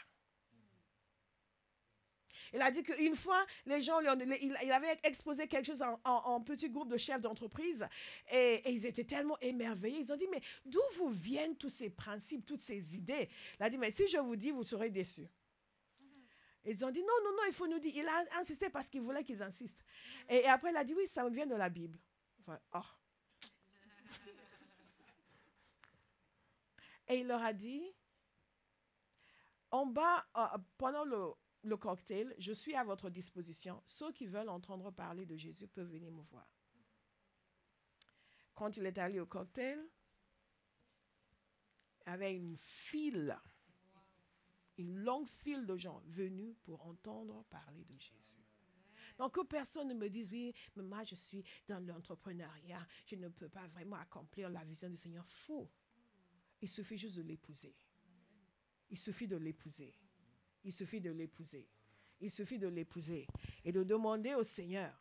Il a dit qu'une fois, les gens, il avait exposé quelque chose en petit groupe de chefs d'entreprise et ils étaient tellement émerveillés. Ils ont dit, mais d'où vous viennent tous ces principes, toutes ces idées? Il a dit, mais si je vous dis, vous serez déçus. Ils ont dit, non, il faut nous dire. Il a insisté parce qu'il voulait qu'ils insistent. Et après, il a dit, oui, ça vient de la Bible. Enfin, Et il leur a dit, en bas, pendant le cocktail, je suis à votre disposition. Ceux qui veulent entendre parler de Jésus peuvent venir me voir. Quand il est allé au cocktail, il y avait une longue file de gens venus pour entendre parler de Jésus. Donc que personne ne me dise, oui, mais moi je suis dans l'entrepreneuriat, je ne peux pas vraiment accomplir la vision du Seigneur. Faux. Il suffit juste de l'épouser. Il suffit de l'épouser. Il suffit de l'épouser. Il suffit de l'épouser et de demander au Seigneur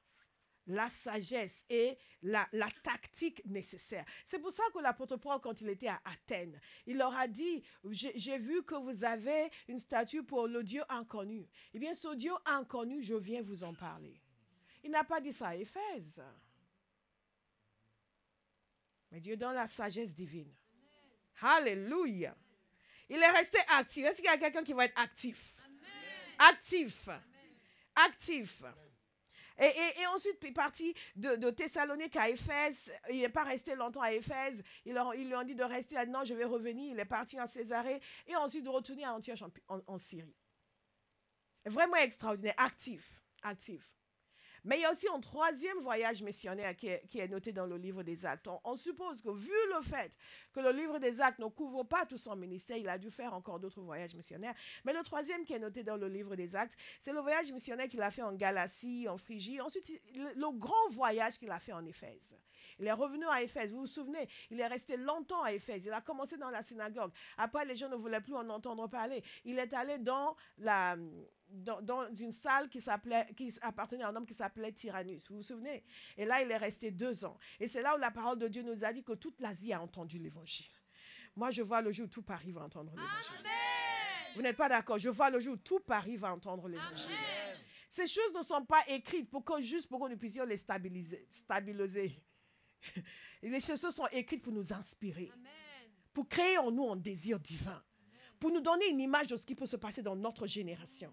la sagesse et la tactique nécessaire. C'est pour ça que l'apôtre Paul, quand il était à Athènes, il leur a dit, j'ai vu que vous avez une statue pour le Dieu inconnu. Eh bien, ce Dieu inconnu, je viens vous en parler. Il n'a pas dit ça à Éphèse. Mais Dieu donne la sagesse divine. Alléluia. Il est resté actif. Est-ce qu'il y a quelqu'un qui va être actif? Amen. Actif. Amen. Actif. Et ensuite, il est parti de Thessalonique à Éphèse. Il n'est pas resté longtemps à Éphèse. Ils lui ont dit de rester là. Non, je vais revenir. Il est parti en Césarée. Et ensuite de retourner à Antioche en Syrie. Vraiment extraordinaire. Actif. Actif. Mais il y a aussi un troisième voyage missionnaire qui est noté dans le livre des Actes. On suppose que vu le fait que le livre des Actes ne couvre pas tout son ministère, il a dû faire encore d'autres voyages missionnaires. Mais le troisième qui est noté dans le livre des Actes, c'est le voyage missionnaire qu'il a fait en Galatie, en Phrygie. Ensuite, le grand voyage qu'il a fait en Éphèse. Il est revenu à Éphèse. Vous vous souvenez, il est resté longtemps à Éphèse. Il a commencé dans la synagogue. Après, les gens ne voulaient plus en entendre parler. Il est allé dans une salle qui appartenait à un homme qui s'appelait Tyrannus. Vous vous souvenez? Et là, il est resté 2 ans. Et c'est là où la parole de Dieu nous a dit que toute l'Asie a entendu l'évangile. Moi, je vois le jour où tout Paris va entendre l'évangile. Vous n'êtes pas d'accord? Je vois le jour où tout Paris va entendre l'évangile. Ces choses ne sont pas écrites juste pour que nous puissions les stabiliser. Les choses sont écrites pour nous inspirer. Amen. Pour créer en nous un désir divin. Amen. Pour nous donner une image de ce qui peut se passer dans notre génération.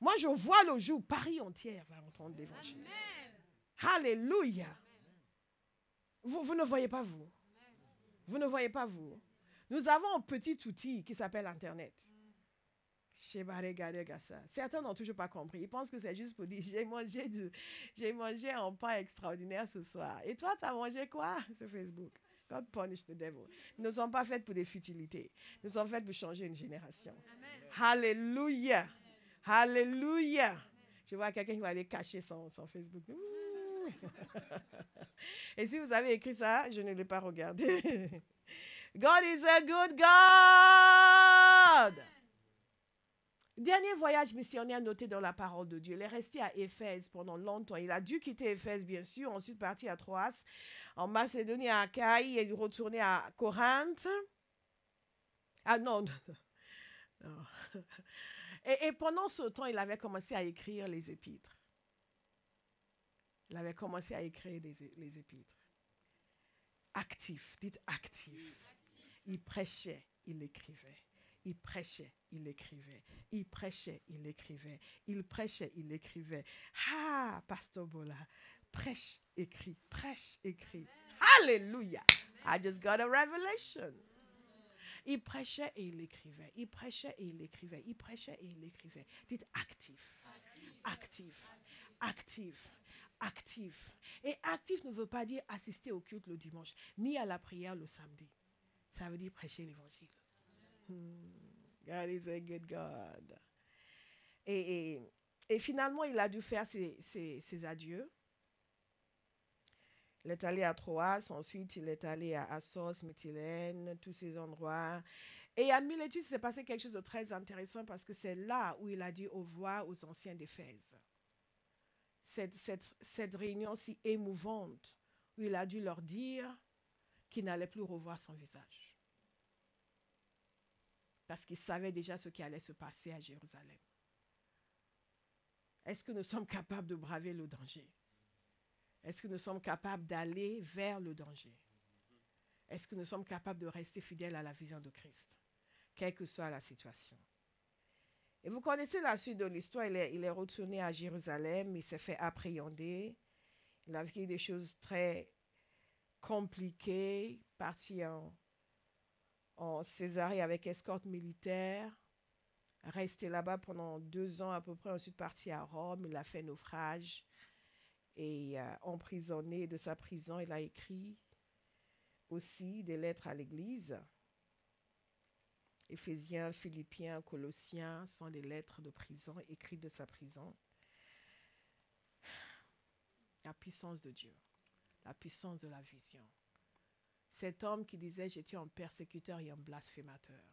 Moi, je vois le jour où Paris entière va entendre l'évangile. Alléluia. Vous ne voyez pas vous. Vous ne voyez pas vous. Nous avons un petit outil qui s'appelle Internet. Certains n'ont toujours pas compris. Ils pensent que c'est juste pour dire j'ai mangé un pain extraordinaire ce soir. Et toi, tu as mangé quoi sur Facebook? God punish the devil. Nous ne sommes pas faits pour des futilités. Nous sommes faits pour changer une génération. Amen. Alléluia. Alléluia. Je vois quelqu'un qui va aller cacher son Facebook. Et si vous avez écrit ça, je ne l'ai pas regardé. God is a good God. Dernier voyage missionnaire noté dans la parole de Dieu. Il est resté à Éphèse pendant longtemps. Il a dû quitter Éphèse, bien sûr, ensuite partir à Troas, en Macédonie, à Achaïe, et retourner à Corinthe. Ah non. Et pendant ce temps, il avait commencé à écrire les épîtres. Il avait commencé à écrire les épîtres. Actif, dites actif. Il prêchait, il écrivait. Il prêchait, il écrivait. Il prêchait, il écrivait. Il prêchait, il écrivait. Ah, Pasteur Bola, prêche, écrit, prêche, écrit. Alléluia. I just got a revelation. Il prêchait et il écrivait. Il prêchait et il écrivait. Il prêchait et il écrivait. Dites actif. Actif. Actif. Actif. Et actif ne veut pas dire assister au culte le dimanche, ni à la prière le samedi. Ça veut dire prêcher l'évangile. God is a good God. Et finalement, il a dû faire ses adieux. Il est allé à Troas, ensuite il est allé à Assos, Mytilène, tous ces endroits. Et à Milétus, il s'est passé quelque chose de très intéressant parce que c'est là où il a dit au revoir aux anciens d'Éphèse. Cette réunion si émouvante où il a dû leur dire qu'il n'allait plus revoir son visage. Parce qu'il savait déjà ce qui allait se passer à Jérusalem. Est-ce que nous sommes capables de braver le danger? Est-ce que nous sommes capables d'aller vers le danger? Est-ce que nous sommes capables de rester fidèles à la vision de Christ, quelle que soit la situation? Et vous connaissez la suite de l'histoire. Il est retourné à Jérusalem, il s'est fait appréhender. Il a vécu des choses très compliquées, parti en Césarée avec escorte militaire, resté là-bas pendant 2 ans à peu près, ensuite parti à Rome, il a fait naufrage et emprisonné de sa prison, il a écrit aussi des lettres à l'église. Éphésiens, Philippiens, Colossiens sont des lettres de prison écrites de sa prison. La puissance de Dieu, la puissance de la vision. Cet homme qui disait « J'étais un persécuteur et un blasphémateur ».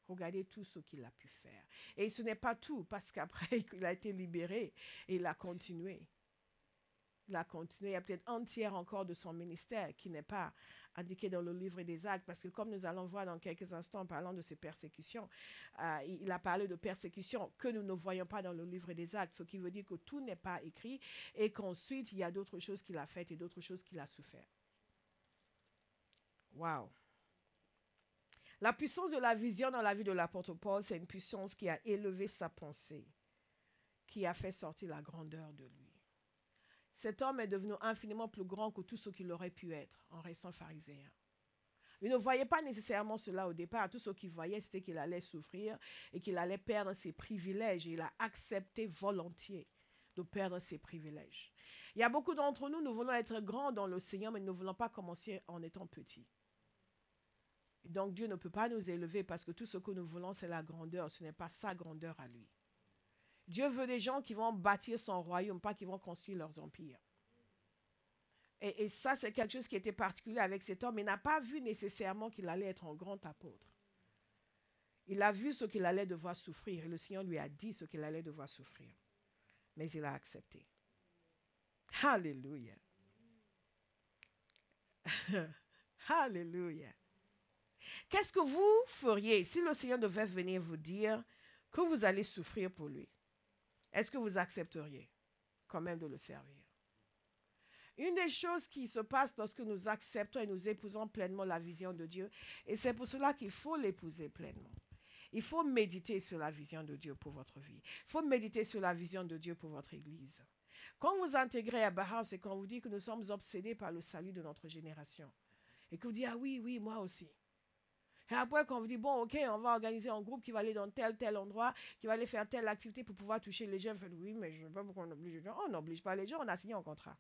Regardez tout ce qu'il a pu faire. Et ce n'est pas tout, parce qu'après, il a été libéré et il a continué. Il a continué. Il y a peut-être un tiers encore de son ministère qui n'est pas indiqué dans le livre des Actes, parce que comme nous allons voir dans quelques instants en parlant de ces persécutions, il a parlé de persécutions que nous ne voyons pas dans le livre des Actes, ce qui veut dire que tout n'est pas écrit et qu'ensuite, il y a d'autres choses qu'il a faites et d'autres choses qu'il a souffert. Wow. La puissance de la vision dans la vie de l'apôtre Paul, c'est une puissance qui a élevé sa pensée, qui a fait sortir la grandeur de lui. Cet homme est devenu infiniment plus grand que tout ce qu'il aurait pu être en restant pharisien. Il ne voyait pas nécessairement cela au départ. Tout ce qu'il voyait, c'était qu'il allait souffrir et qu'il allait perdre ses privilèges. Et il a accepté volontiers de perdre ses privilèges. Il y a beaucoup d'entre nous, nous voulons être grands dans le Seigneur, mais nous ne voulons pas commencer en étant petits. Donc Dieu ne peut pas nous élever parce que tout ce que nous voulons, c'est la grandeur. Ce n'est pas sa grandeur à lui. Dieu veut des gens qui vont bâtir son royaume, pas qui vont construire leurs empires. Et ça, c'est quelque chose qui était particulier avec cet homme. Il n'a pas vu nécessairement qu'il allait être un grand apôtre. Il a vu ce qu'il allait devoir souffrir. Et le Seigneur lui a dit ce qu'il allait devoir souffrir. Mais il a accepté. Alléluia. Alléluia. Qu'est-ce que vous feriez si le Seigneur devait venir vous dire que vous allez souffrir pour lui? Est-ce que vous accepteriez quand même de le servir? Une des choses qui se passe lorsque nous acceptons et nous épousons pleinement la vision de Dieu, et c'est pour cela qu'il faut l'épouser pleinement. Il faut méditer sur la vision de Dieu pour votre vie. Il faut méditer sur la vision de Dieu pour votre église. Quand vous intégrez à Bauhaus et quand vous dites que nous sommes obsédés par le salut de notre génération, et que vous dites « Ah oui, oui, moi aussi ». Et après, quand on vous dit, bon, ok, on va organiser un groupe qui va aller dans tel endroit, qui va aller faire telle activité pour pouvoir toucher les gens, vous faites, oui, mais je ne sais pas pourquoi on oblige les gens. On n'oblige pas les gens, on a signé un contrat.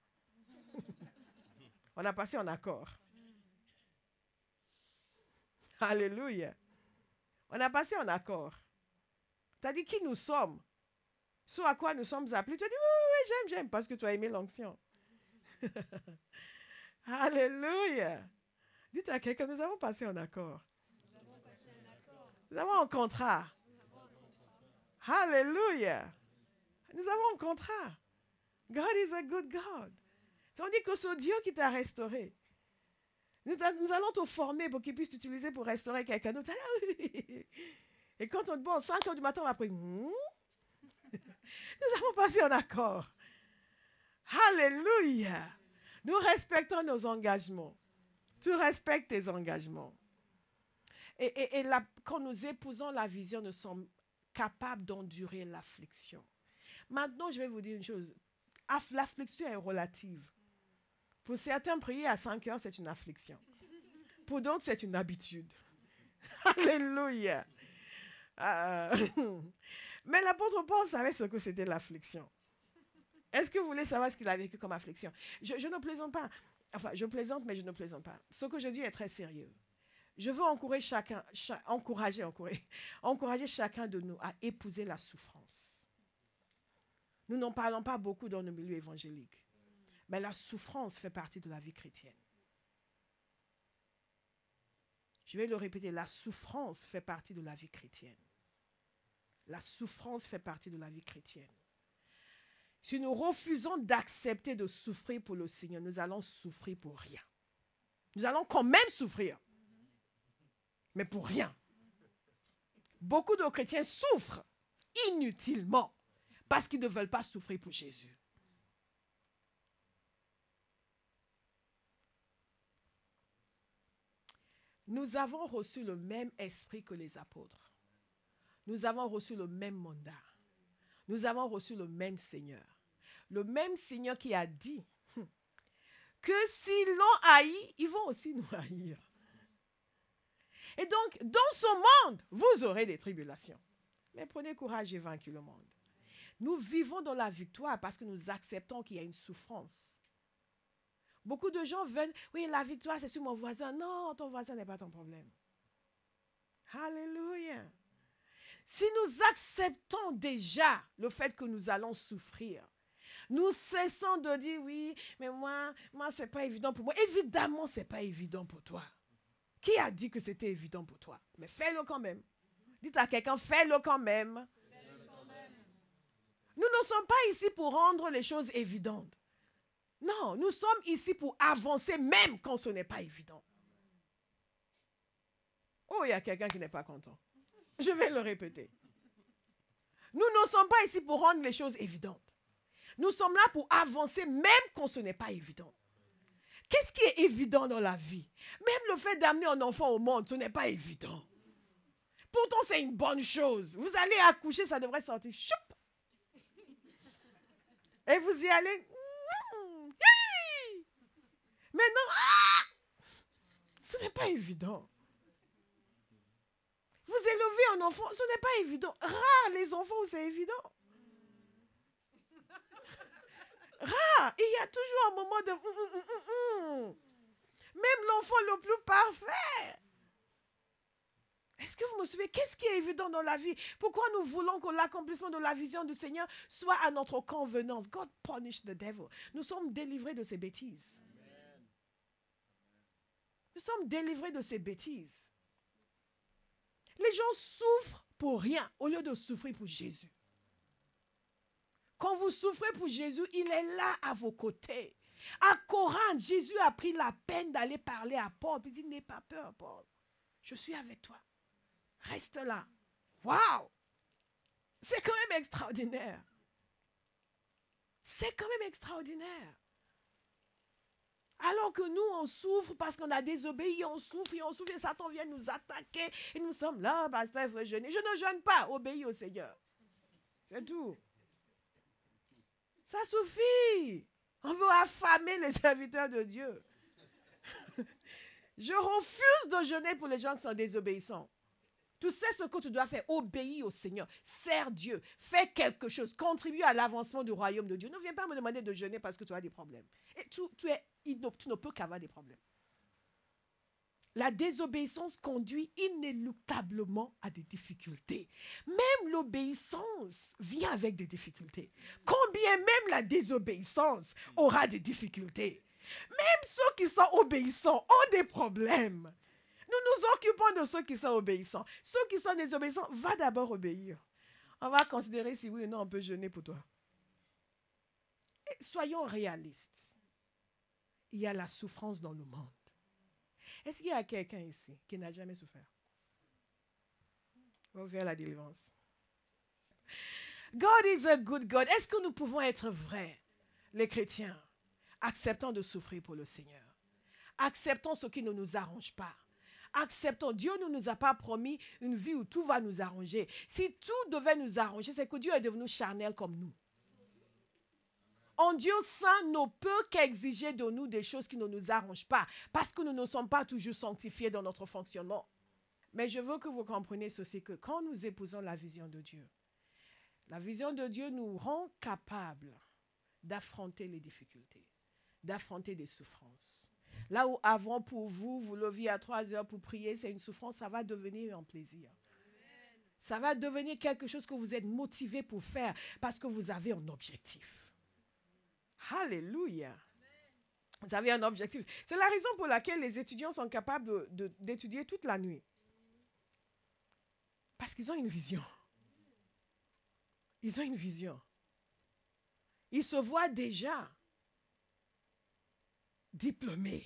On a passé un accord. Alléluia. On a passé un accord. Tu as dit qui nous sommes. Ce à quoi nous sommes appelés. Tu as dit, oui, j'aime, parce que tu as aimé l'onction. Alléluia. Dites à quelqu'un, nous avons passé un accord. Nous avons un contrat. Alléluia. Nous avons un contrat. God is a good God. Tandis que c'est Dieu qui t'a restauré. Nous allons te former pour qu'il puisse t'utiliser pour restaurer quelqu'un d'autre. Et quand on dit, bon, 5 heures du matin, on va prier. Nous avons passé un accord. Alléluia. Nous respectons nos engagements. Tu respectes tes engagements. Et quand nous épousons la vision, nous sommes capables d'endurer l'affliction. Maintenant, je vais vous dire une chose. L'affliction est relative. Pour certains, prier à 5 heures, c'est une affliction. Pour d'autres, c'est une habitude. Alléluia. Mais l'apôtre Paul savait ce que c'était l'affliction. Est-ce que vous voulez savoir ce qu'il a vécu comme affliction? Je ne plaisante pas. Enfin, je plaisante, mais je ne plaisante pas. Ce que je dis est très sérieux. Je veux encourager chacun de nous à épouser la souffrance. Nous n'en parlons pas beaucoup dans nos milieux évangéliques. Mais la souffrance fait partie de la vie chrétienne. Je vais le répéter, la souffrance fait partie de la vie chrétienne. La souffrance fait partie de la vie chrétienne. Si nous refusons d'accepter de souffrir pour le Seigneur, nous allons souffrir pour rien. Nous allons quand même souffrir, mais pour rien. Beaucoup de chrétiens souffrent inutilement parce qu'ils ne veulent pas souffrir pour Jésus. Nous avons reçu le même esprit que les apôtres. Nous avons reçu le même mandat. Nous avons reçu le même Seigneur. Le même Seigneur qui a dit que s'ils l'ont haï, ils vont aussi nous haïr. Et donc, dans ce monde, vous aurez des tribulations. Mais prenez courage et vainquez le monde. Nous vivons dans la victoire parce que nous acceptons qu'il y a une souffrance. Beaucoup de gens veulent, oui, la victoire, c'est sur mon voisin. Non, ton voisin n'est pas ton problème. Alléluia. Si nous acceptons déjà le fait que nous allons souffrir, nous cessons de dire, oui, mais moi c'est pas évident pour moi. Évidemment, c'est pas évident pour toi. Qui a dit que c'était évident pour toi? Mais fais-le quand même. Dites à quelqu'un, fais-le quand même. Nous ne sommes pas ici pour rendre les choses évidentes. Non, nous sommes ici pour avancer même quand ce n'est pas évident. Oh, il y a quelqu'un qui n'est pas content. Je vais le répéter. Nous ne sommes pas ici pour rendre les choses évidentes. Nous sommes là pour avancer même quand ce n'est pas évident. Qu'est-ce qui est évident dans la vie? Même le fait d'amener un enfant au monde, ce n'est pas évident. Pourtant, c'est une bonne chose. Vous allez accoucher, ça devrait sortir. Choup! Et vous y allez. Maintenant, ce n'est pas évident. Vous élevez un enfant, ce n'est pas évident. Rare les enfants où c'est évident. Rare. Il y a toujours un moment de... Même l'enfant le plus parfait. Est-ce que vous me suivez? Qu'est-ce qui est évident dans la vie? Pourquoi nous voulons que l'accomplissement de la vision du Seigneur soit à notre convenance? God punish the devil. Nous sommes délivrés de ces bêtises. Nous sommes délivrés de ces bêtises. Les gens souffrent pour rien au lieu de souffrir pour Jésus. Quand vous souffrez pour Jésus, il est là à vos côtés. À Corinthe, Jésus a pris la peine d'aller parler à Paul. Il dit, n'aie pas peur, Paul. Je suis avec toi. Reste là. Waouh! C'est quand même extraordinaire. C'est quand même extraordinaire. Alors que nous, on souffre parce qu'on a désobéi, on souffre, et Satan vient nous attaquer. Et nous sommes là, pasteur, il faut jeûner. Je ne jeûne pas, obéis au Seigneur. C'est tout. Ça suffit. On veut affamer les serviteurs de Dieu. Je refuse de jeûner pour les gens qui sont désobéissants. Tu sais ce que tu dois faire. Obéis au Seigneur. Sers Dieu. Fais quelque chose. Contribue à l'avancement du royaume de Dieu. Ne viens pas me demander de jeûner parce que tu as des problèmes. Et tu ne peux qu'avoir des problèmes. La désobéissance conduit inéluctablement à des difficultés. Même l'obéissance vient avec des difficultés. Combien même la désobéissance aura des difficultés. Même ceux qui sont obéissants ont des problèmes. Nous nous occupons de ceux qui sont obéissants. Ceux qui sont désobéissants, va d'abord obéir. On va considérer si oui ou non on peut jeûner pour toi. Et soyons réalistes. Il y a la souffrance dans le monde. Est-ce qu'il y a quelqu'un ici qui n'a jamais souffert? On va faire la délivrance. God is a good God. Est-ce que nous pouvons être vrais, les chrétiens, acceptant de souffrir pour le Seigneur? Acceptons ce qui ne nous arrange pas. Acceptons. Dieu ne nous a pas promis une vie où tout va nous arranger. Si tout devait nous arranger, c'est que Dieu est devenu charnel comme nous. En Dieu saint ne peut qu'exiger de nous des choses qui ne nous arrangent pas, parce que nous ne sommes pas toujours sanctifiés dans notre fonctionnement. Mais je veux que vous compreniez ceci, que quand nous épousons la vision de Dieu, la vision de Dieu nous rend capables d'affronter les difficultés, d'affronter des souffrances. Là où avant pour vous, vous leviez à 3 heures pour prier, c'est une souffrance, ça va devenir un plaisir. Ça va devenir quelque chose que vous êtes motivé pour faire parce que vous avez un objectif. Alléluia. Vous avez un objectif. C'est la raison pour laquelle les étudiants sont capables d'étudier toute la nuit. Parce qu'ils ont une vision. Ils ont une vision. Ils se voient déjà diplômés.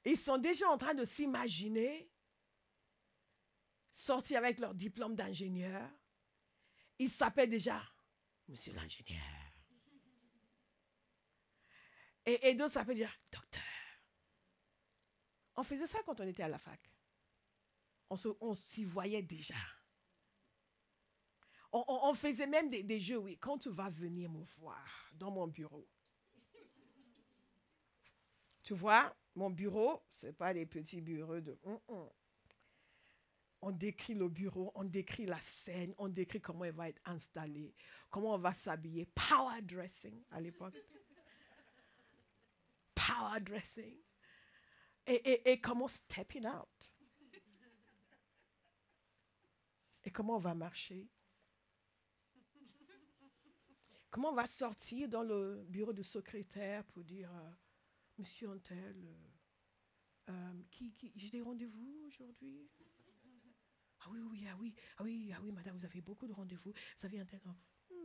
Ils sont déjà en train de s'imaginer sortir avec leur diplôme d'ingénieur. Ils s'appellent déjà Monsieur l'ingénieur. Et d'autres s'appellent déjà docteur. On faisait ça quand on était à la fac. On s'y voyait déjà. On faisait même des jeux, oui. Quand tu vas venir me voir dans mon bureau. Tu vois, mon bureau, ce n'est pas des petits bureaux de... On décrit le bureau, on décrit la scène, on décrit comment elle va être installée, comment on va s'habiller. Power dressing à l'époque. Power dressing. Et comment stepping out. Et comment on va marcher. Comment on va sortir dans le bureau du secrétaire pour dire Monsieur Antel, j'ai des rendez-vous aujourd'hui? Ah oui, madame, vous avez beaucoup de rendez-vous. Vous avez un tel...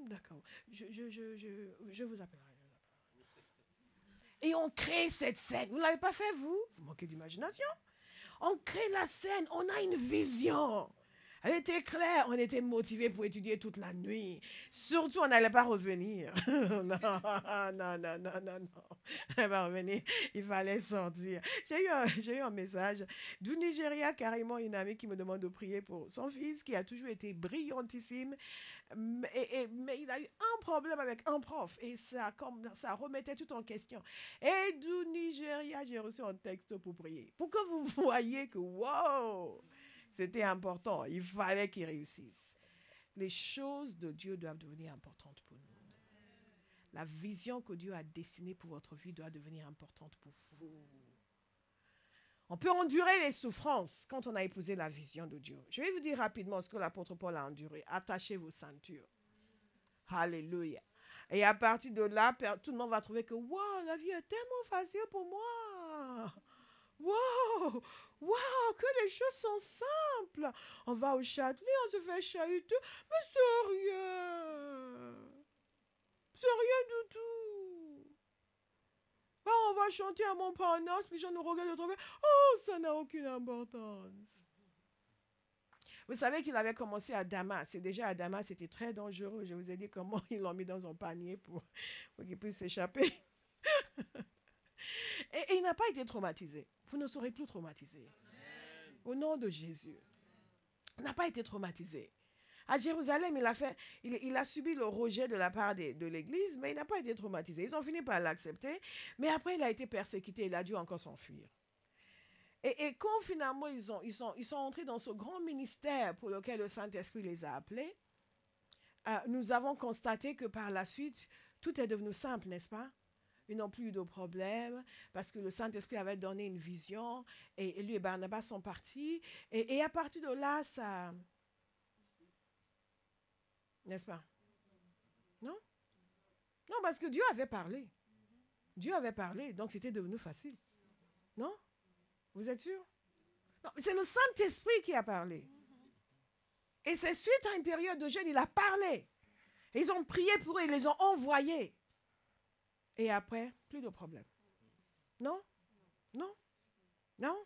D'accord, je vous appellerai. Et on crée cette scène. Vous ne l'avez pas fait, vous? Vous manquez d'imagination. On crée la scène, on a une vision. Elle était claire, on était motivés pour étudier toute la nuit. Surtout, on n'allait pas revenir. Non. Elle va revenir, il fallait sortir. J'ai eu un message du Nigeria, carrément une amie qui me demande de prier pour son fils qui a toujours été brillantissime. Mais il a eu un problème avec un prof et ça remettait tout en question. Et du Nigeria, j'ai reçu un texte pour prier. Pour que vous voyez que, wow! C'était important. Il fallait qu'il réussisse. Les choses de Dieu doivent devenir importantes pour nous. La vision que Dieu a dessinée pour votre vie doit devenir importante pour vous. On peut endurer les souffrances quand on a épousé la vision de Dieu. Je vais vous dire rapidement ce que l'apôtre Paul a enduré. Attachez vos ceintures. Alléluia. Et à partir de là, tout le monde va trouver que wow, la vie est tellement facile pour moi. Wow, que les choses sont simples. On va au Châtelet, on se fait chahuter, mais c'est rien. C'est rien du tout. Ben, on va chanter à Montparnasse, puis je nous regarde de trouver, oh, ça n'a aucune importance. Vous savez qu'il avait commencé à Damas. Et déjà à Damas, c'était très dangereux. Je vous ai dit comment ils l'ont mis dans un panier pour qu'il puisse s'échapper. Et il n'a pas été traumatisé. Vous ne serez plus traumatisé. Amen. Au nom de Jésus. Il n'a pas été traumatisé. À Jérusalem, il a subi le rejet de la part de l'Église, mais il n'a pas été traumatisé. Ils ont fini par l'accepter, mais après, il a été persécuté. Il a dû encore s'enfuir. Et quand finalement ils sont entrés dans ce grand ministère pour lequel le Saint-Esprit les a appelés, nous avons constaté que par la suite, tout est devenu simple, n'est-ce pas? Ils n'ont plus eu de problème parce que le Saint-Esprit avait donné une vision et lui et Barnabas sont partis. Et à partir de là, ça... N'est-ce pas? Non? Non, parce que Dieu avait parlé. Dieu avait parlé, donc c'était devenu facile. Non? Vous êtes sûr? Non, c'est le Saint-Esprit qui a parlé. Et c'est suite à une période de jeûne, il a parlé. Et ils ont prié pour eux, ils les ont envoyés. Et après, plus de problème. Non? Non? Non?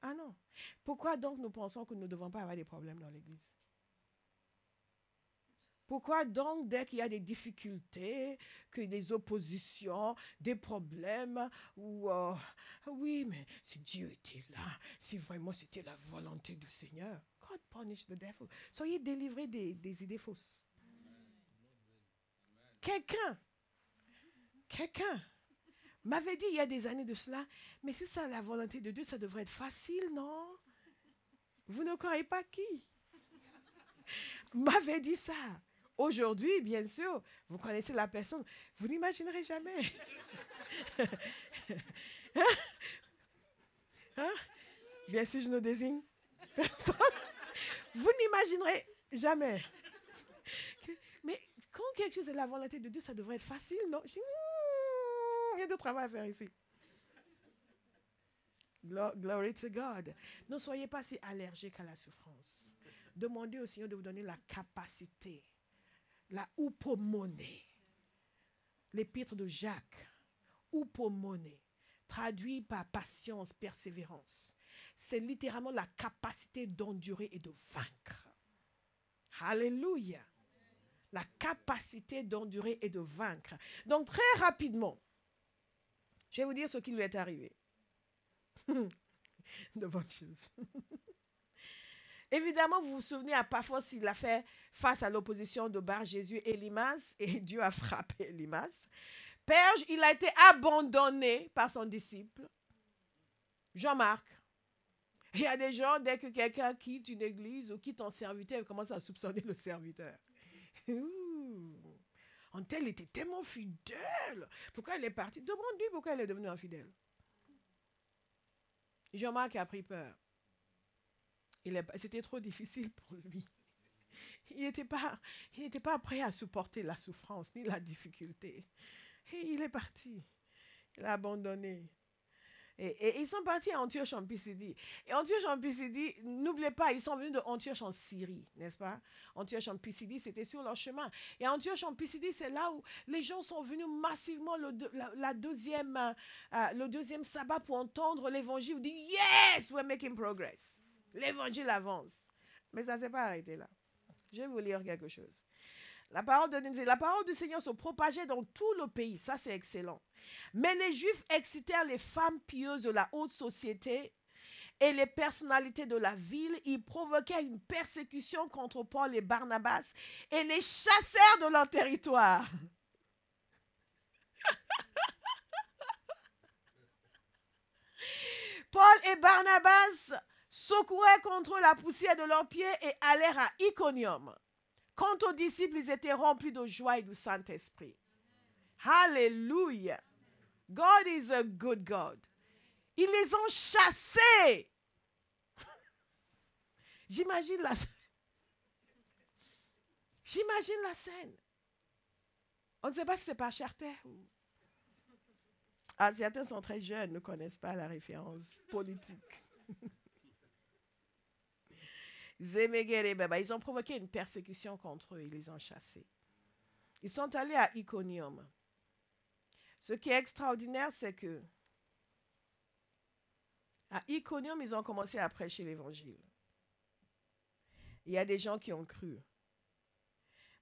Ah non. Pourquoi donc nous pensons que nous ne devons pas avoir des problèmes dans l'Église? Pourquoi donc, dès qu'il y a des difficultés, que des oppositions, des problèmes, ou oui, mais si Dieu était là, si vraiment c'était la volonté du Seigneur, God punish the devil. Soyez délivrés des idées fausses. Quelqu'un m'avait dit il y a des années de cela, mais si c'est la volonté de Dieu, ça devrait être facile, non? Vous ne croyez pas qui? M'avait dit ça. Aujourd'hui, bien sûr, vous connaissez la personne, vous n'imaginerez jamais. Hein? Bien sûr, je ne désigne personne. Vous n'imaginerez jamais. Mais quand quelque chose est la volonté de Dieu, ça devrait être facile, non? Je dis, il y a de travail à faire ici. Glory to God. Ne soyez pas si allergiques à la souffrance. Demandez au Seigneur de vous donner la capacité, la upomone. L'épître de Jacques, upomone, traduit par patience, persévérance. C'est littéralement la capacité d'endurer et de vaincre. Alléluia. La capacité d'endurer et de vaincre. Donc très rapidement, je vais vous dire ce qui lui est arrivé. De bonnes choses. Évidemment, vous vous souvenez à Paphos, il a fait face à l'opposition de Bar-Jésus et Elimas, et Dieu a frappé Elimas. Perge, il a été abandonné par son disciple, Jean-Marc. Il y a des gens, dès que quelqu'un quitte une église ou quitte un serviteur, ils commencent à soupçonner le serviteur. Tel était tellement fidèle. Pourquoi il est parti? Demande-lui pourquoi il est devenu infidèle. Jean-Marc a pris peur. C'était trop difficile pour lui. Il n'était pas prêt à supporter la souffrance ni la difficulté. Et il est parti. Il a abandonné. Et ils sont partis à Antioche en Pisidie. Et Antioche en Pisidie, n'oubliez pas, ils sont venus de Antioche en Syrie, n'est-ce pas? Antioche en Pisidie, c'était sur leur chemin. Et Antioche en Pisidie, c'est là où les gens sont venus massivement le deuxième sabbat pour entendre l'évangile. Ils disent, yes, we're making progress. L'évangile avance. Mais ça ne s'est pas arrêté là. Je vais vous lire quelque chose. La parole du Seigneur se propageait dans tout le pays. Ça, c'est excellent. Mais les Juifs excitèrent les femmes pieuses de la haute société et les personnalités de la ville. Ils provoquaient une persécution contre Paul et Barnabas et les chassèrent de leur territoire. Paul et Barnabas secouraient contre la poussière de leurs pieds et allèrent à Iconium. Quant aux disciples, ils étaient remplis de joie et du Saint-Esprit. Alléluia. God is a good God. Ils les ont chassés. J'imagine la scène. J'imagine la scène. On ne sait pas si c'est par charter. Ah, certains sont très jeunes, ne connaissent pas la référence politique. Ils ont provoqué une persécution contre eux, ils les ont chassés. Ils sont allés à Iconium. Ce qui est extraordinaire, c'est que à Iconium, ils ont commencé à prêcher l'évangile. Il y a des gens qui ont cru.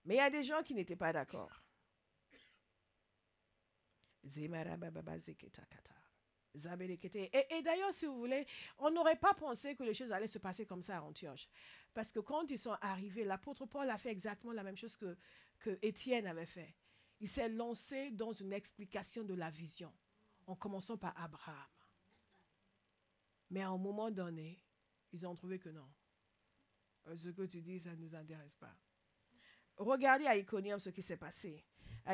Mais il y a des gens qui n'étaient pas d'accord. Et d'ailleurs, si vous voulez, on n'aurait pas pensé que les choses allaient se passer comme ça à Antioche. Parce que quand ils sont arrivés, l'apôtre Paul a fait exactement la même chose que Étienne avait fait. Il s'est lancé dans une explication de la vision, en commençant par Abraham. Mais à un moment donné, ils ont trouvé que non. Ce que tu dis, ça ne nous intéresse pas. Regardez à Iconium ce qui s'est passé.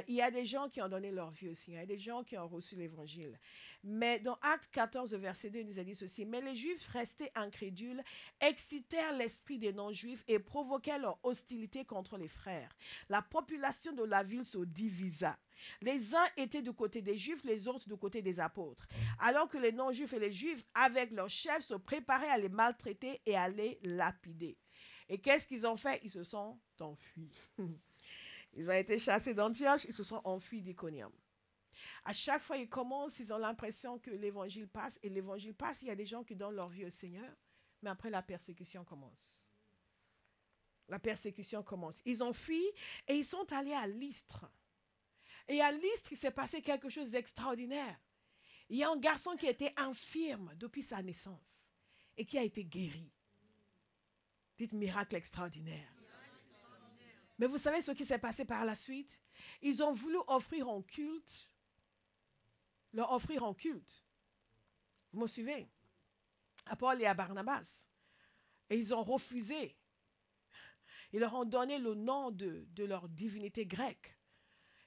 Il y a des gens qui ont donné leur vie aussi. Il y a des gens qui ont reçu l'évangile. Mais dans Acte 14, verset 2, il nous a dit ceci. Mais les Juifs restés incrédules excitèrent l'esprit des non-Juifs et provoquèrent leur hostilité contre les frères. La population de la ville se divisa. Les uns étaient du côté des Juifs, les autres du côté des apôtres. Alors que les non-Juifs et les Juifs, avec leurs chefs, se préparaient à les maltraiter et à les lapider. Et qu'est-ce qu'ils ont fait? Ils se sont enfuis. Ils ont été chassés d'Antioche, ils se sont enfuis d'Iconium. À chaque fois ils commencent, ils ont l'impression que l'évangile passe. Et l'évangile passe, il y a des gens qui donnent leur vie au Seigneur. Mais après, la persécution commence. La persécution commence. Ils ont fui et ils sont allés à Lystre. Et à Lystre, il s'est passé quelque chose d'extraordinaire. Il y a un garçon qui était infirme depuis sa naissance et qui a été guéri. Dites miracle extraordinaire. Mais vous savez ce qui s'est passé par la suite? Ils ont voulu offrir en culte, leur offrir en culte. Vous me suivez? À Paul et à Barnabas. Et ils ont refusé. Ils leur ont donné le nom de leur divinité grecque.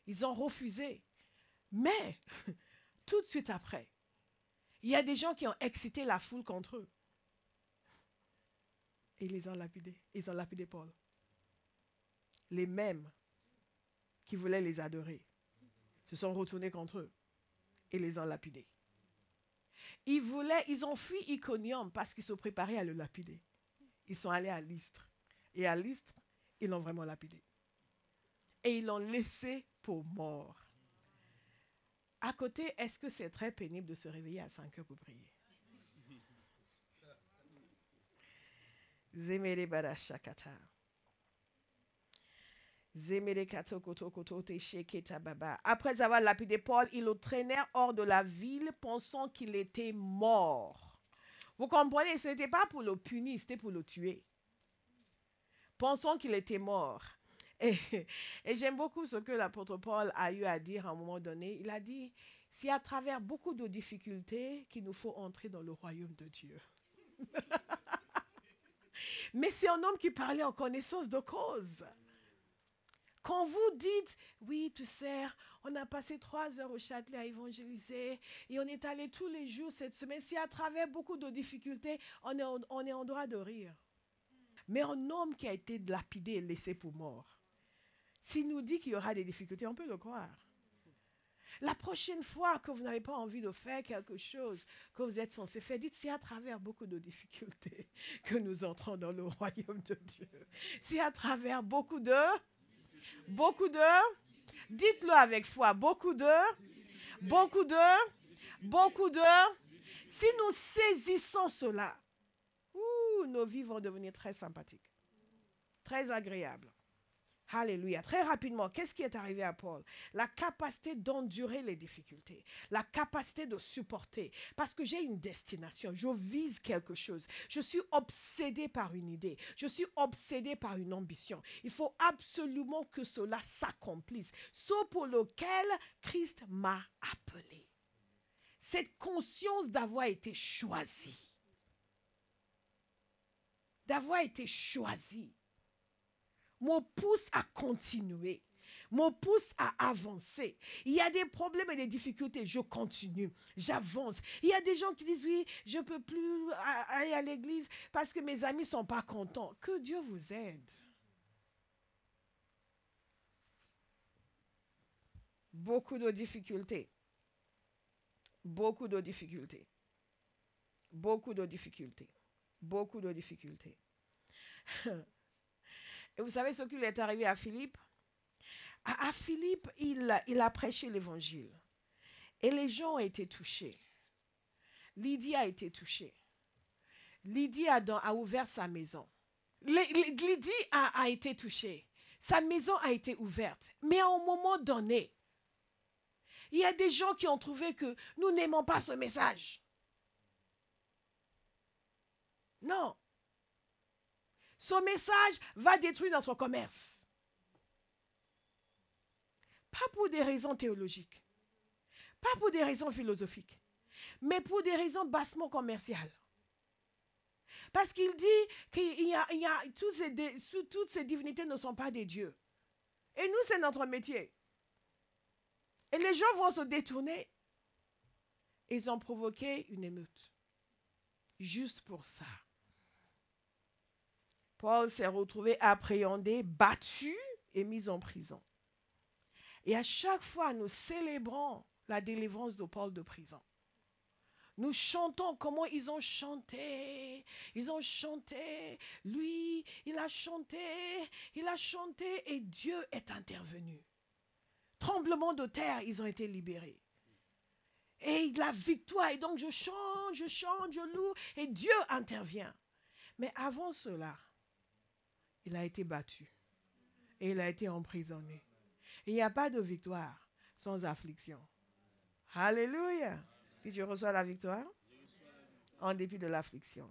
Ils ont refusé. Mais, tout de suite après, il y a des gens qui ont excité la foule contre eux. Et ils les ont lapidés. Ils ont lapidé Paul. Les mêmes qui voulaient les adorer se sont retournés contre eux et les ont lapidés. Ils ont fui Iconium parce qu'ils se préparaient à le lapider. Ils sont allés à Lystre. Et à Lystre, ils l'ont vraiment lapidé. Et ils l'ont laissé pour mort. À côté, est-ce que c'est très pénible de se réveiller à 5 heures pour prier? Zemere barashakata. Après avoir lapidé Paul, ils le traînèrent hors de la ville, pensant qu'il était mort. Vous comprenez, ce n'était pas pour le punir, c'était pour le tuer. Pensant qu'il était mort. Et j'aime beaucoup ce que l'apôtre Paul a eu à dire à un moment donné. Il a dit, c'est à travers beaucoup de difficultés qu'il nous faut entrer dans le royaume de Dieu. Mais c'est un homme qui parlait en connaissance de cause. Quand vous dites, oui, tu sais, on a passé 3 heures au Châtelet à évangéliser et on est allé tous les jours cette semaine, c'est à travers beaucoup de difficultés, on est en droit de rire. Mais un homme qui a été lapidé et laissé pour mort, s'il nous dit qu'il y aura des difficultés, on peut le croire. La prochaine fois que vous n'avez pas envie de faire quelque chose que vous êtes censé faire, dites, c'est à travers beaucoup de difficultés que nous entrons dans le royaume de Dieu. C'est à travers beaucoup de, dites-le avec foi, beaucoup de, si nous saisissons cela, nos vies vont devenir très sympathiques, très agréables. Alléluia. Très rapidement, qu'est-ce qui est arrivé à Paul? La capacité d'endurer les difficultés, la capacité de supporter. Parce que j'ai une destination, je vise quelque chose. Je suis obsédé par une idée, je suis obsédé par une ambition. Il faut absolument que cela s'accomplisse. Ce pour lequel Christ m'a appelé. Cette conscience d'avoir été choisi. D'avoir été choisi. Me pousse à continuer, me pousse à avancer. Il y a des problèmes et des difficultés, je continue, j'avance. Il y a des gens qui disent, oui, je ne peux plus aller à l'église parce que mes amis ne sont pas contents. Que Dieu vous aide. Beaucoup de difficultés. Beaucoup de difficultés. Beaucoup de difficultés. Beaucoup de difficultés. Et vous savez ce qui lui est arrivé à Philippe? À Philippe, il a prêché l'évangile. Et les gens ont été touchés. Lydie a été touchée. Lydie a ouvert sa maison. Lydie a été touchée. Sa maison a été ouverte. Mais à un moment donné, il y a des gens qui ont trouvé que nous n'aimons pas ce message. Non. Ce message va détruire notre commerce. Pas pour des raisons théologiques, pas pour des raisons philosophiques, mais pour des raisons bassement commerciales. Parce qu'il dit que toutes ces divinités ne sont pas des dieux. Et nous, c'est notre métier. Et les gens vont se détourner. Ils ont provoqué une émeute. Juste pour ça. Paul s'est retrouvé appréhendé, battu et mis en prison. Et à chaque fois, nous célébrons la délivrance de Paul de prison. Nous chantons comment ils ont chanté. Ils ont chanté. Lui, il a chanté et Dieu est intervenu. Tremblement de terre, ils ont été libérés. Et la victoire, et donc je chante, je loue, et Dieu intervient. Mais avant cela, il a été battu. Et il a été emprisonné. Il n'y a pas de victoire sans affliction. Alléluia. Puis tu reçois la victoire en dépit de l'affliction.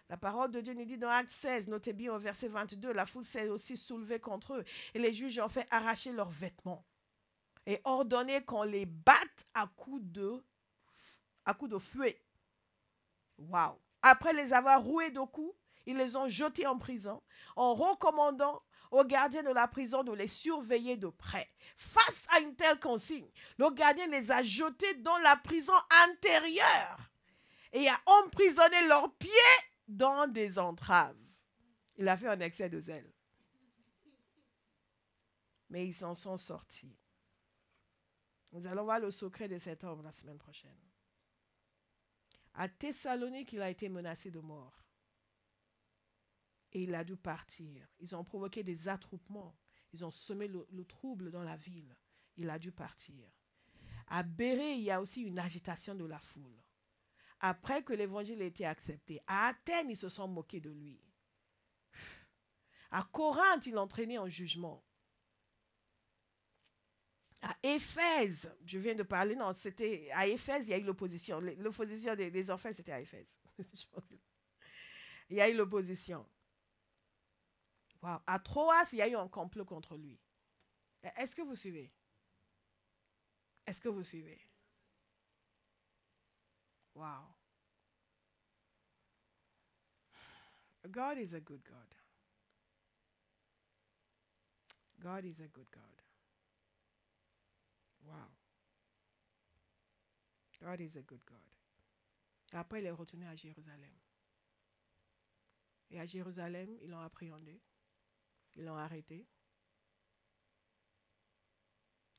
La parole de Dieu nous dit dans Actes 16, notez bien au verset 22, la foule s'est aussi soulevée contre eux et les juges ont fait arracher leurs vêtements et ordonné qu'on les batte à coups de fouet. Waouh! Après les avoir roués de coups, ils les ont jetés en prison en recommandant aux gardiens de la prison de les surveiller de près. Face à une telle consigne, le gardien les a jetés dans la prison intérieure et a emprisonné leurs pieds dans des entraves. Il a fait un excès de zèle. Mais ils s'en sont sortis. Nous allons voir le secret de cet homme la semaine prochaine. À Thessalonique, il a été menacé de mort. Et il a dû partir. Ils ont provoqué des attroupements. Ils ont semé le trouble dans la ville. Il a dû partir. À Bérée, il y a aussi une agitation de la foule. Après que l'évangile a été accepté, à Athènes, ils se sont moqués de lui. À Corinthe, il l'entraînait en jugement. À Éphèse, je viens de parler, non, c'était à Éphèse, il y a eu l'opposition. L'opposition des orphelins, c'était à Éphèse. Il y a eu l'opposition. Wow. À Troas, il y a eu un complot contre lui. Est-ce que vous suivez? Est-ce que vous suivez? Wow. God is a good God. God is a good God. Wow. God is a good God. Après, il est retourné à Jérusalem. Et à Jérusalem, ils l'ont appréhendé. Ils l'ont arrêté.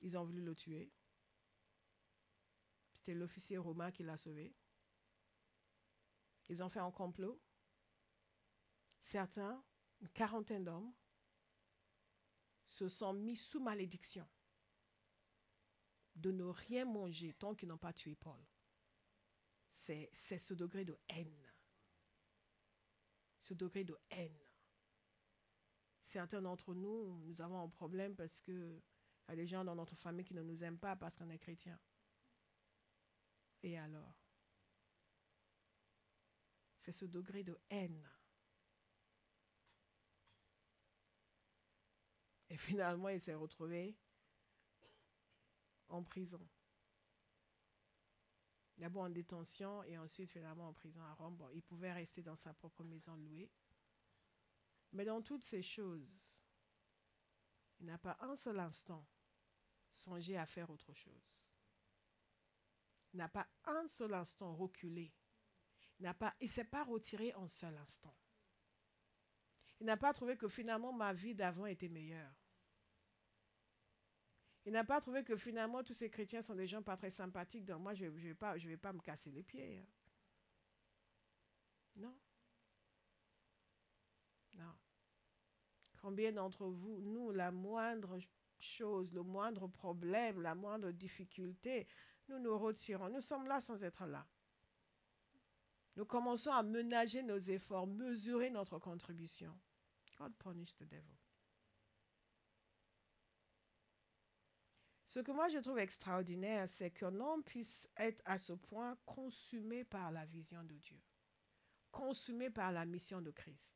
Ils ont voulu le tuer. C'était l'officier romain qui l'a sauvé. Ils ont fait un complot. Certains, une quarantaine d'hommes, se sont mis sous malédiction de ne rien manger tant qu'ils n'ont pas tué Paul. C'est ce degré de haine. Ce degré de haine. Certains d'entre nous, nous avons un problème parce qu'il y a des gens dans notre famille qui ne nous aiment pas parce qu'on est chrétien. Et alors? C'est ce degré de haine. Et finalement, il s'est retrouvé en prison. D'abord en détention et ensuite finalement en prison à Rome. Bon, il pouvait rester dans sa propre maison louée. Mais dans toutes ces choses, il n'a pas un seul instant songé à faire autre chose. Il n'a pas un seul instant reculé. Il ne s'est pas retiré un seul instant. Il n'a pas trouvé que finalement ma vie d'avant était meilleure. Il n'a pas trouvé que finalement tous ces chrétiens sont des gens pas très sympathiques, donc moi je vais pas me casser les pieds. Non. Non. Combien d'entre vous, nous, la moindre chose, le moindre problème, la moindre difficulté, nous nous retirons. Nous sommes là sans être là. Nous commençons à ménager nos efforts, mesurer notre contribution. God punish the devil. Ce que moi je trouve extraordinaire, c'est qu'un homme puisse être à ce point consumé par la vision de Dieu, consumé par la mission de Christ,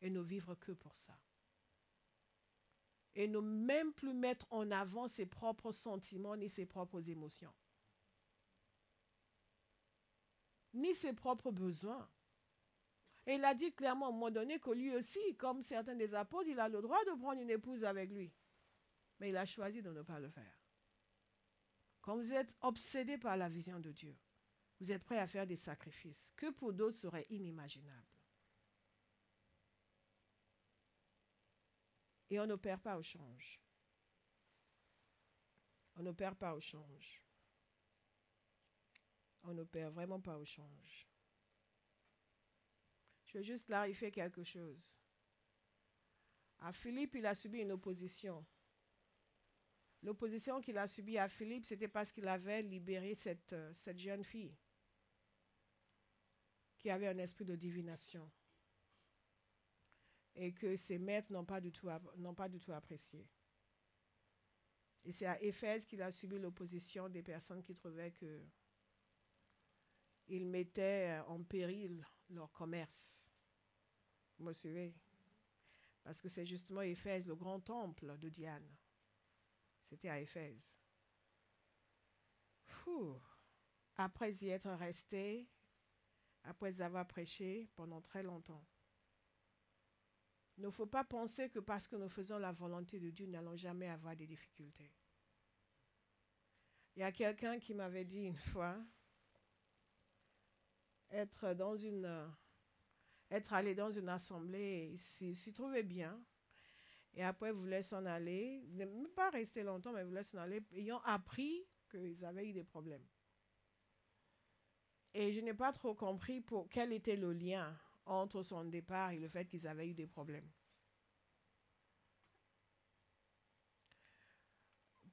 et ne vivre que pour ça. Et ne même plus mettre en avant ses propres sentiments ni ses propres émotions, ni ses propres besoins. Et il a dit clairement à un moment donné que lui aussi, comme certains des apôtres, il a le droit de prendre une épouse avec lui. Mais il a choisi de ne pas le faire. Quand vous êtes obsédé par la vision de Dieu, vous êtes prêt à faire des sacrifices que pour d'autres seraient inimaginables. Et on ne perd pas au change. On ne perd pas au change. On ne perd vraiment pas au change. Je veux juste clarifier quelque chose. À Philippe, il a subi une opposition. L'opposition qu'il a subie à Philippe, c'était parce qu'il avait libéré cette jeune fille qui avait un esprit de divination et que ses maîtres n'ont pas du tout apprécié. Et c'est à Éphèse qu'il a subi l'opposition des personnes qui trouvaient qu'ils mettaient en péril leur commerce. Vous me suivez? Parce que c'est justement Éphèse, le grand temple de Diane. C'était à Éphèse. Après y être resté, après avoir prêché pendant très longtemps. Il ne faut pas penser que parce que nous faisons la volonté de Dieu, nous n'allons jamais avoir des difficultés. Il y a quelqu'un qui m'avait dit une fois, être allé dans une assemblée, s'y trouvait bien, et après voulait s'en aller, ne même pas rester longtemps, mais voulait s'en aller, ayant appris qu'ils avaient eu des problèmes. Et je n'ai pas trop compris quel était le lien entre son départ et le fait qu'ils avaient eu des problèmes.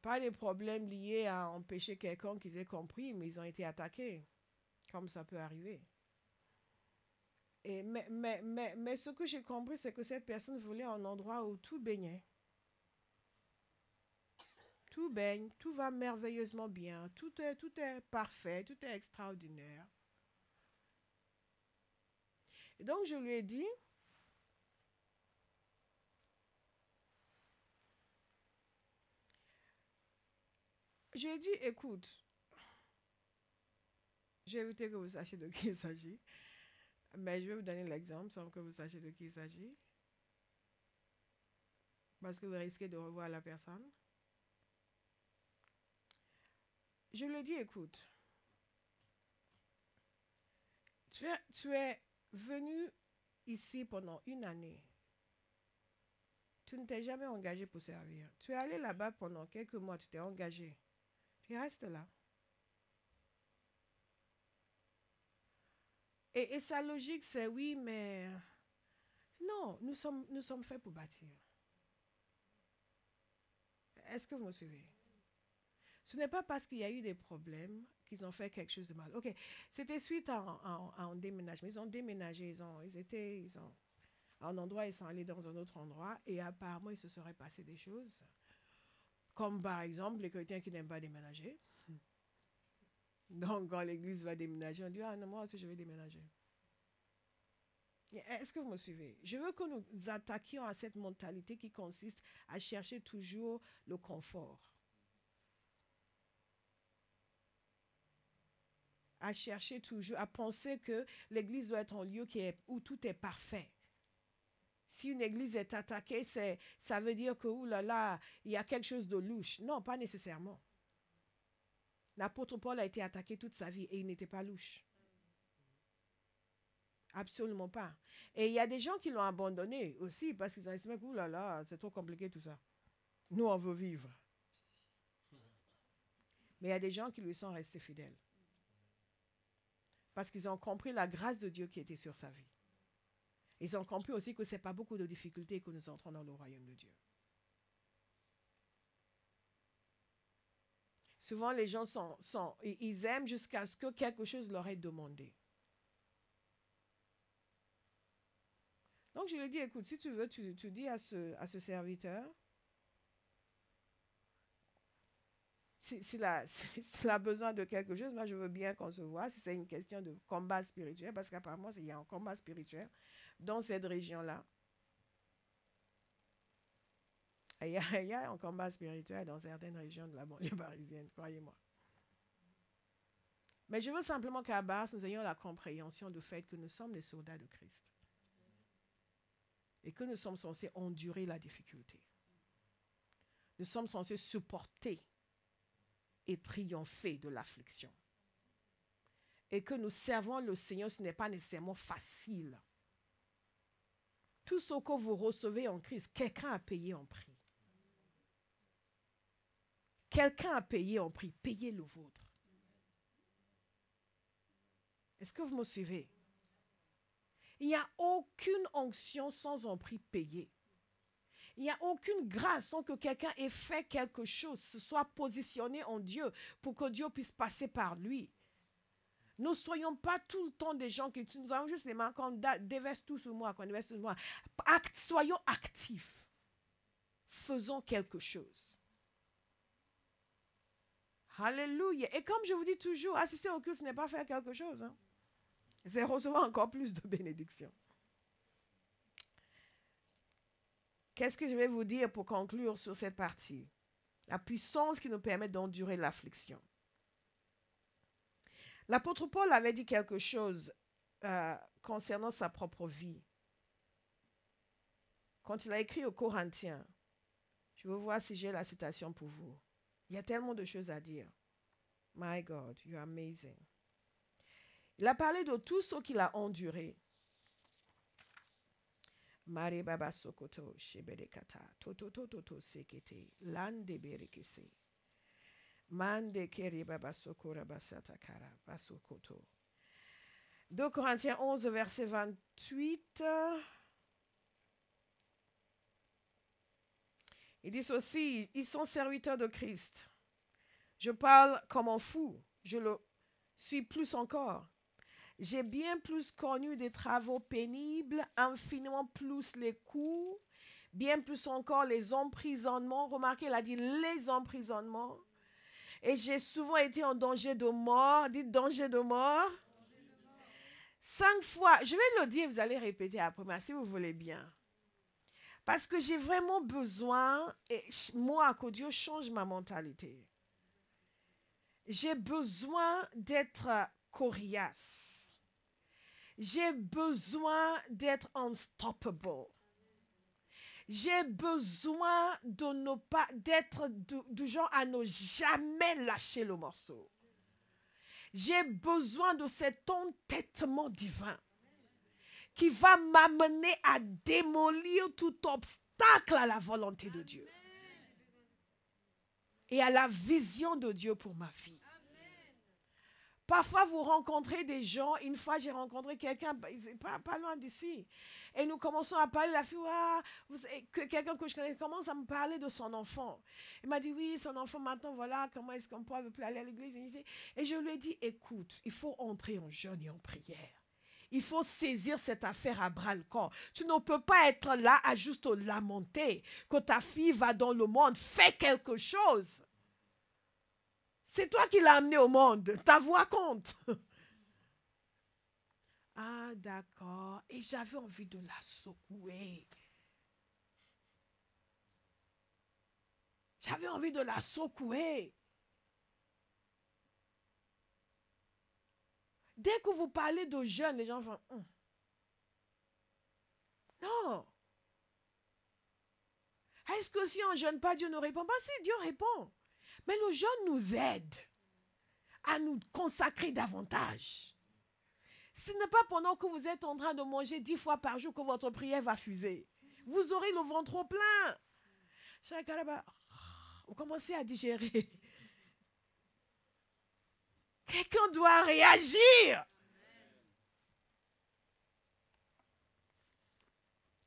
Pas des problèmes liés à empêcher quelqu'un qu'ils aient compris, mais ils ont été attaqués, comme ça peut arriver. Mais ce que j'ai compris, c'est que cette personne voulait un endroit où tout baignait. Tout baigne, tout va merveilleusement bien, tout est parfait, tout est extraordinaire. Et donc je lui ai dit, écoute, je vais éviter que vous sachiez de qui il s'agit, mais je vais vous donner l'exemple sans que vous sachiez de qui il s'agit, parce que vous risquez de revoir la personne. Je lui ai dit, écoute, tu es venu ici pendant une année. Tu ne t'es jamais engagé pour servir. Tu es allé là-bas pendant quelques mois, tu t'es engagé. Tu restes là. Et sa logique, c'est oui, mais non, nous sommes faits pour bâtir. Est-ce que vous me suivez? Ce n'est pas parce qu'il y a eu des problèmes qu'ils ont fait quelque chose de mal. Ok, c'était suite à un déménagement. Ils ont déménagé, ils étaient à un endroit, ils sont allés dans un autre endroit et apparemment, il se serait passé des choses. Comme par exemple, les chrétiens qui n'aiment pas déménager. Donc, quand l'église va déménager, on dit, ah non, moi aussi, je vais déménager. Est-ce que vous me suivez? Je veux que nous attaquions à cette mentalité qui consiste à chercher toujours le confort. À chercher toujours, à penser que l'église doit être un lieu où tout est parfait. Si une église est attaquée, ça veut dire que, oulala, il y a quelque chose de louche. Non, pas nécessairement. L'apôtre Paul a été attaqué toute sa vie et il n'était pas louche. Absolument pas. Et il y a des gens qui l'ont abandonné aussi parce qu'ils ont estimé que, oulala, c'est trop compliqué tout ça. Nous, on veut vivre. Mais il y a des gens qui lui sont restés fidèles. Parce qu'ils ont compris la grâce de Dieu qui était sur sa vie. Ils ont compris aussi que ce n'est pas beaucoup de difficultés que nous entrons dans le royaume de Dieu. Souvent, les gens ils aiment jusqu'à ce que quelque chose leur est demandé. Donc, je lui ai dit, écoute, si tu veux, tu dis à ce serviteur, s'il a besoin de quelque chose, moi, je veux bien qu'on se voit, si c'est une question de combat spirituel, parce qu'apparemment, il y a un combat spirituel dans cette région-là. Il y a un combat spirituel dans certaines régions de la banlieue parisienne, croyez-moi. Mais je veux simplement qu'à Barre, nous ayons la compréhension du fait que nous sommes les soldats de Christ. et que nous sommes censés endurer la difficulté. Nous sommes censés supporter et triompher de l'affliction. Et que nous servons le Seigneur, ce n'est pas nécessairement facile. Tout ce que vous recevez en Christ, quelqu'un a payé en prix. Quelqu'un a payé en prix. Payez le vôtre. Est-ce que vous me suivez? Il n'y a aucune onction sans un prix payé. Il n'y a aucune grâce sans que quelqu'un ait fait quelque chose, se soit positionné en Dieu pour que Dieu puisse passer par lui. Ne soyons pas tout le temps des gens qui nous avons juste les mains qu'on déverse tout sur moi, qu'on déverse tout sur moi. Soyons actifs. Faisons quelque chose. Alléluia. Et comme je vous dis toujours, assister au culte, ce n'est pas faire quelque chose. Hein. C'est recevoir encore plus de bénédictions. Qu'est-ce que je vais vous dire pour conclure sur cette partie? La puissance qui nous permet d'endurer l'affliction. L'apôtre Paul avait dit quelque chose concernant sa propre vie. Quand il a écrit aux Corinthiens, je veux voir si j'ai la citation pour vous. Il y a tellement de choses à dire. My God, you are amazing. Il a parlé de tout ce qu'il a enduré. Mare baba sokoto shebedekata toto toto sekete lande berekese mande keri baba sokora basata kara basokoto. 2 Corinthiens 11 verset 28. Il dit ceci, ils sont serviteurs de Christ. Je parle comme un fou, je le suis plus encore. J'ai bien plus connu des travaux pénibles, infiniment plus les coups, bien plus encore les emprisonnements. Remarquez, il a dit les emprisonnements. Et j'ai souvent été en danger de mort. Dites danger de mort. 5 fois. Je vais le dire, vous allez répéter après moi, si vous voulez bien. Parce que j'ai vraiment besoin, et moi, que Dieu change ma mentalité. J'ai besoin d'être coriace. J'ai besoin d'être unstoppable. J'ai besoin de ne pas, d'être du genre à ne jamais lâcher le morceau. J'ai besoin de cet entêtement divin qui va m'amener à démolir tout obstacle à la volonté de Dieu et à la vision de Dieu pour ma vie. Parfois, vous rencontrez des gens. Une fois, j'ai rencontré quelqu'un, pas loin d'ici. Et nous commençons à parler. La fille, quelqu'un que je connais commence à me parler de son enfant. Il m'a dit, oui, son enfant, maintenant, voilà, comment est-ce qu'on peut plus aller à l'église. Et je lui ai dit, écoute, il faut entrer en jeûne et en prière. Il faut saisir cette affaire à bras-le-corps. Tu ne peux pas être là à juste lamenter que ta fille va dans le monde. Fais quelque chose. C'est toi qui l'as amené au monde. Ta voix compte. Ah, d'accord. Et j'avais envie de la secouer. J'avais envie de la secouer. Dès que vous parlez de jeûne, les gens font non. Est-ce que si on ne jeûne pas, Dieu ne répond pas? Si, Dieu répond. Mais le jeûne nous aide à nous consacrer davantage. Ce n'est pas pendant que vous êtes en train de manger 10 fois par jour que votre prière va fuser. Vous aurez le ventre trop plein. Vous commencez à digérer. Quelqu'un doit réagir.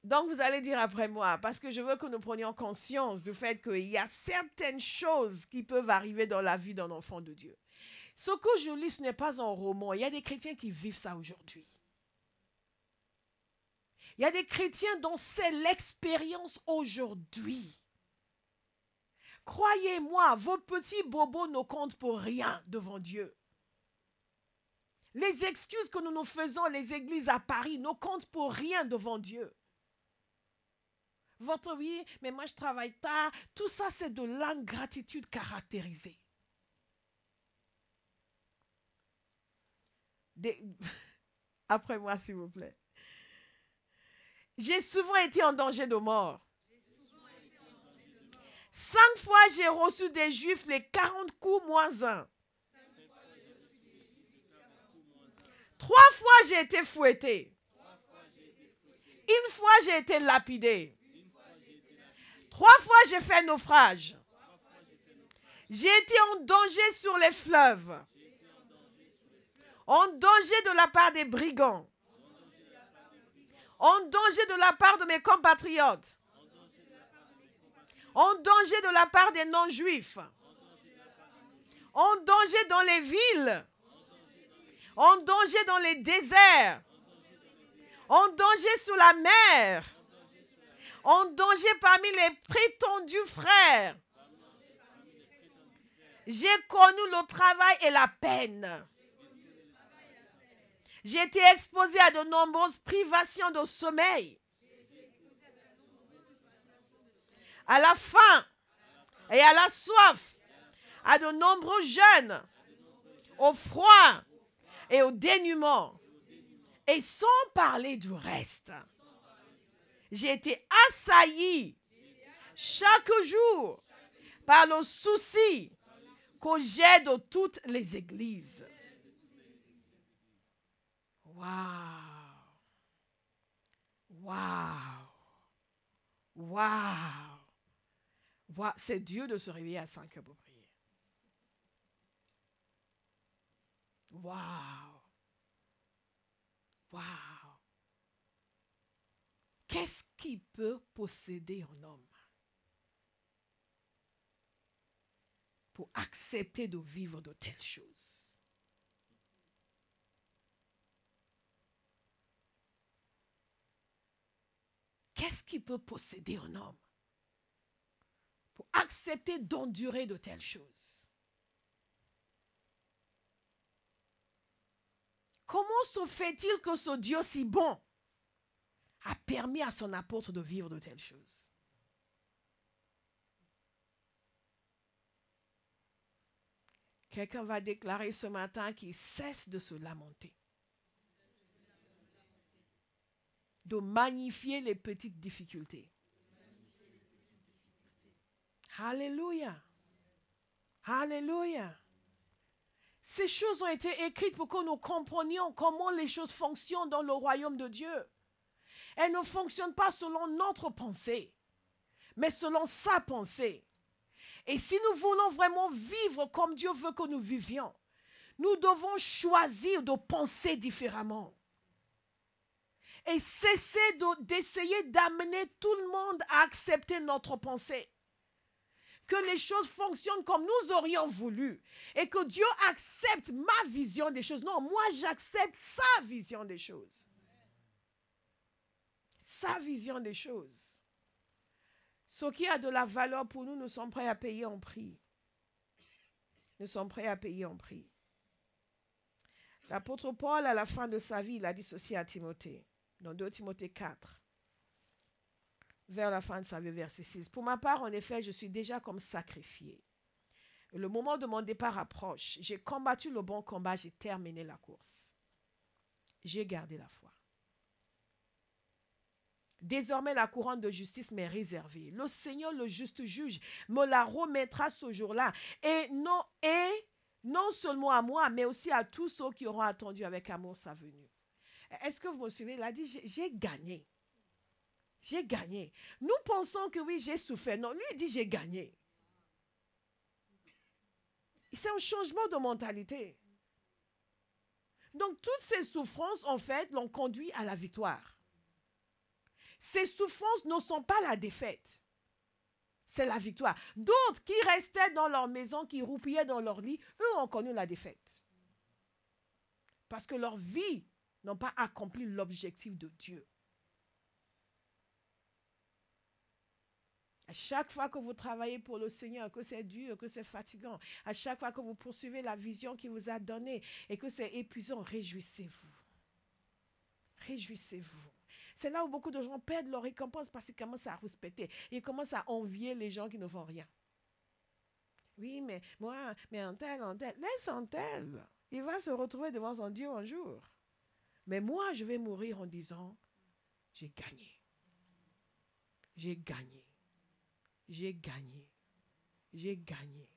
Donc, vous allez dire après moi, parce que je veux que nous prenions conscience du fait qu'il y a certaines choses qui peuvent arriver dans la vie d'un enfant de Dieu. Ce que je lis, ce n'est pas un roman. Il y a des chrétiens qui vivent ça aujourd'hui. Il y a des chrétiens dont c'est l'expérience aujourd'hui. Croyez-moi, vos petits bobos ne comptent pour rien devant Dieu. Les excuses que nous nous faisons, les églises à Paris, ne comptent pour rien devant Dieu. Votre oui, mais moi je travaille tard. Tout ça, c'est de l'ingratitude caractérisée. Après moi, s'il vous plaît. J'ai souvent été en danger de mort. 5 fois, j'ai reçu des Juifs les 40 coups moins 1. 3 fois, j'ai été fouetté. 1 fois, j'ai été lapidé. 3 fois, j'ai fait naufrage. J'ai été en danger sur les fleuves. En danger de la part des brigands. En danger de la part de mes compatriotes. En danger de la part des non-juifs. En danger dans les villes. En danger dans les déserts. En danger sous la mer. En danger parmi les prétendus frères. J'ai connu le travail et la peine. J'ai été exposé à de nombreuses privations de sommeil. À la faim et à la soif. À de nombreux jeûnes. Au froid et au dénuement. Et sans parler du reste. J'ai été assailli chaque jour par le souci que j'ai de toutes les églises. Waouh! Waouh! Waouh! Waouh! C'est Dieu de se réveiller à 5 heures pour prier. Waouh! Waouh! Qu'est-ce qui peut posséder un homme pour accepter de vivre de telles choses? Qu'est-ce qui peut posséder un homme pour accepter d'endurer de telles choses? Comment se fait-il que ce Dieu si bon a permis à son apôtre de vivre de telles choses? Quelqu'un va déclarer ce matin qu'il cesse de se lamenter, de magnifier les petites difficultés. Alléluia. Alléluia. Ces choses ont été écrites pour que nous comprenions comment les choses fonctionnent dans le royaume de Dieu. Elles ne fonctionnent pas selon notre pensée, mais selon sa pensée. Et si nous voulons vraiment vivre comme Dieu veut que nous vivions, nous devons choisir de penser différemment. Et cesser d'essayer d'amener tout le monde à accepter notre pensée. Que les choses fonctionnent comme nous aurions voulu. Et que Dieu accepte ma vision des choses. Non, moi j'accepte sa vision des choses. Sa vision des choses. Ce qui a de la valeur pour nous, nous sommes prêts à payer en prix. Nous sommes prêts à payer en prix. L'apôtre Paul, à la fin de sa vie, il a dit ceci à Timothée. Dans 2 Timothée 4. Vers la fin de sa vie, verset 6. Pour ma part, en effet, je suis déjà comme sacrifié. Et le moment de mon départ approche. J'ai combattu le bon combat, j'ai terminé la course. J'ai gardé la foi. Désormais, la couronne de justice m'est réservée. Le Seigneur, le juste juge, me la remettra ce jour-là. Et non seulement à moi, mais aussi à tous ceux qui auront attendu avec amour sa venue. Est-ce que vous me suivez? Il a dit, j'ai gagné. J'ai gagné. Nous pensons que oui, j'ai souffert. Non, lui, il dit, j'ai gagné. C'est un changement de mentalité. Donc, toutes ces souffrances, en fait, l'ont conduit à la victoire. Ces souffrances ne sont pas la défaite. C'est la victoire. D'autres qui restaient dans leur maison, qui roupillaient dans leur lit, eux ont connu la défaite. Parce que leur vie n'ont pas accompli l'objectif de Dieu. À chaque fois que vous travaillez pour le Seigneur, que c'est dur, que c'est fatigant, à chaque fois que vous poursuivez la vision qu'il vous a donnée et que c'est épuisant, réjouissez-vous. Réjouissez-vous. C'est là où beaucoup de gens perdent leur récompense parce qu'ils commencent à respecter. Ils commencent à envier les gens qui ne font rien. Oui, mais moi, mais un tel. Laisse un tel. Il va se retrouver devant son Dieu un jour. Mais moi, je vais mourir en disant, j'ai gagné. j'ai gagné. J'ai gagné. J'ai gagné.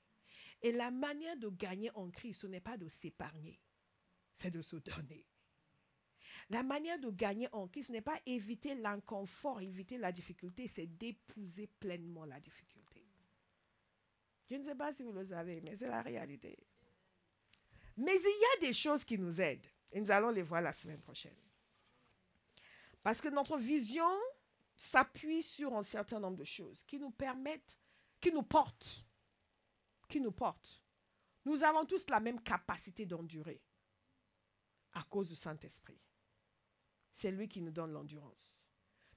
Et la manière de gagner en Christ, ce n'est pas de s'épargner, c'est de se donner. La manière de gagner en Christ n'est pas éviter l'inconfort, éviter la difficulté, c'est d'épouser pleinement la difficulté. Je ne sais pas si vous le savez, mais c'est la réalité. Mais il y a des choses qui nous aident. Et nous allons les voir la semaine prochaine. Parce que notre vision s'appuie sur un certain nombre de choses qui nous permettent, qui nous portent. Nous avons tous la même capacité d'endurer à cause du Saint-Esprit. C'est lui qui nous donne l'endurance.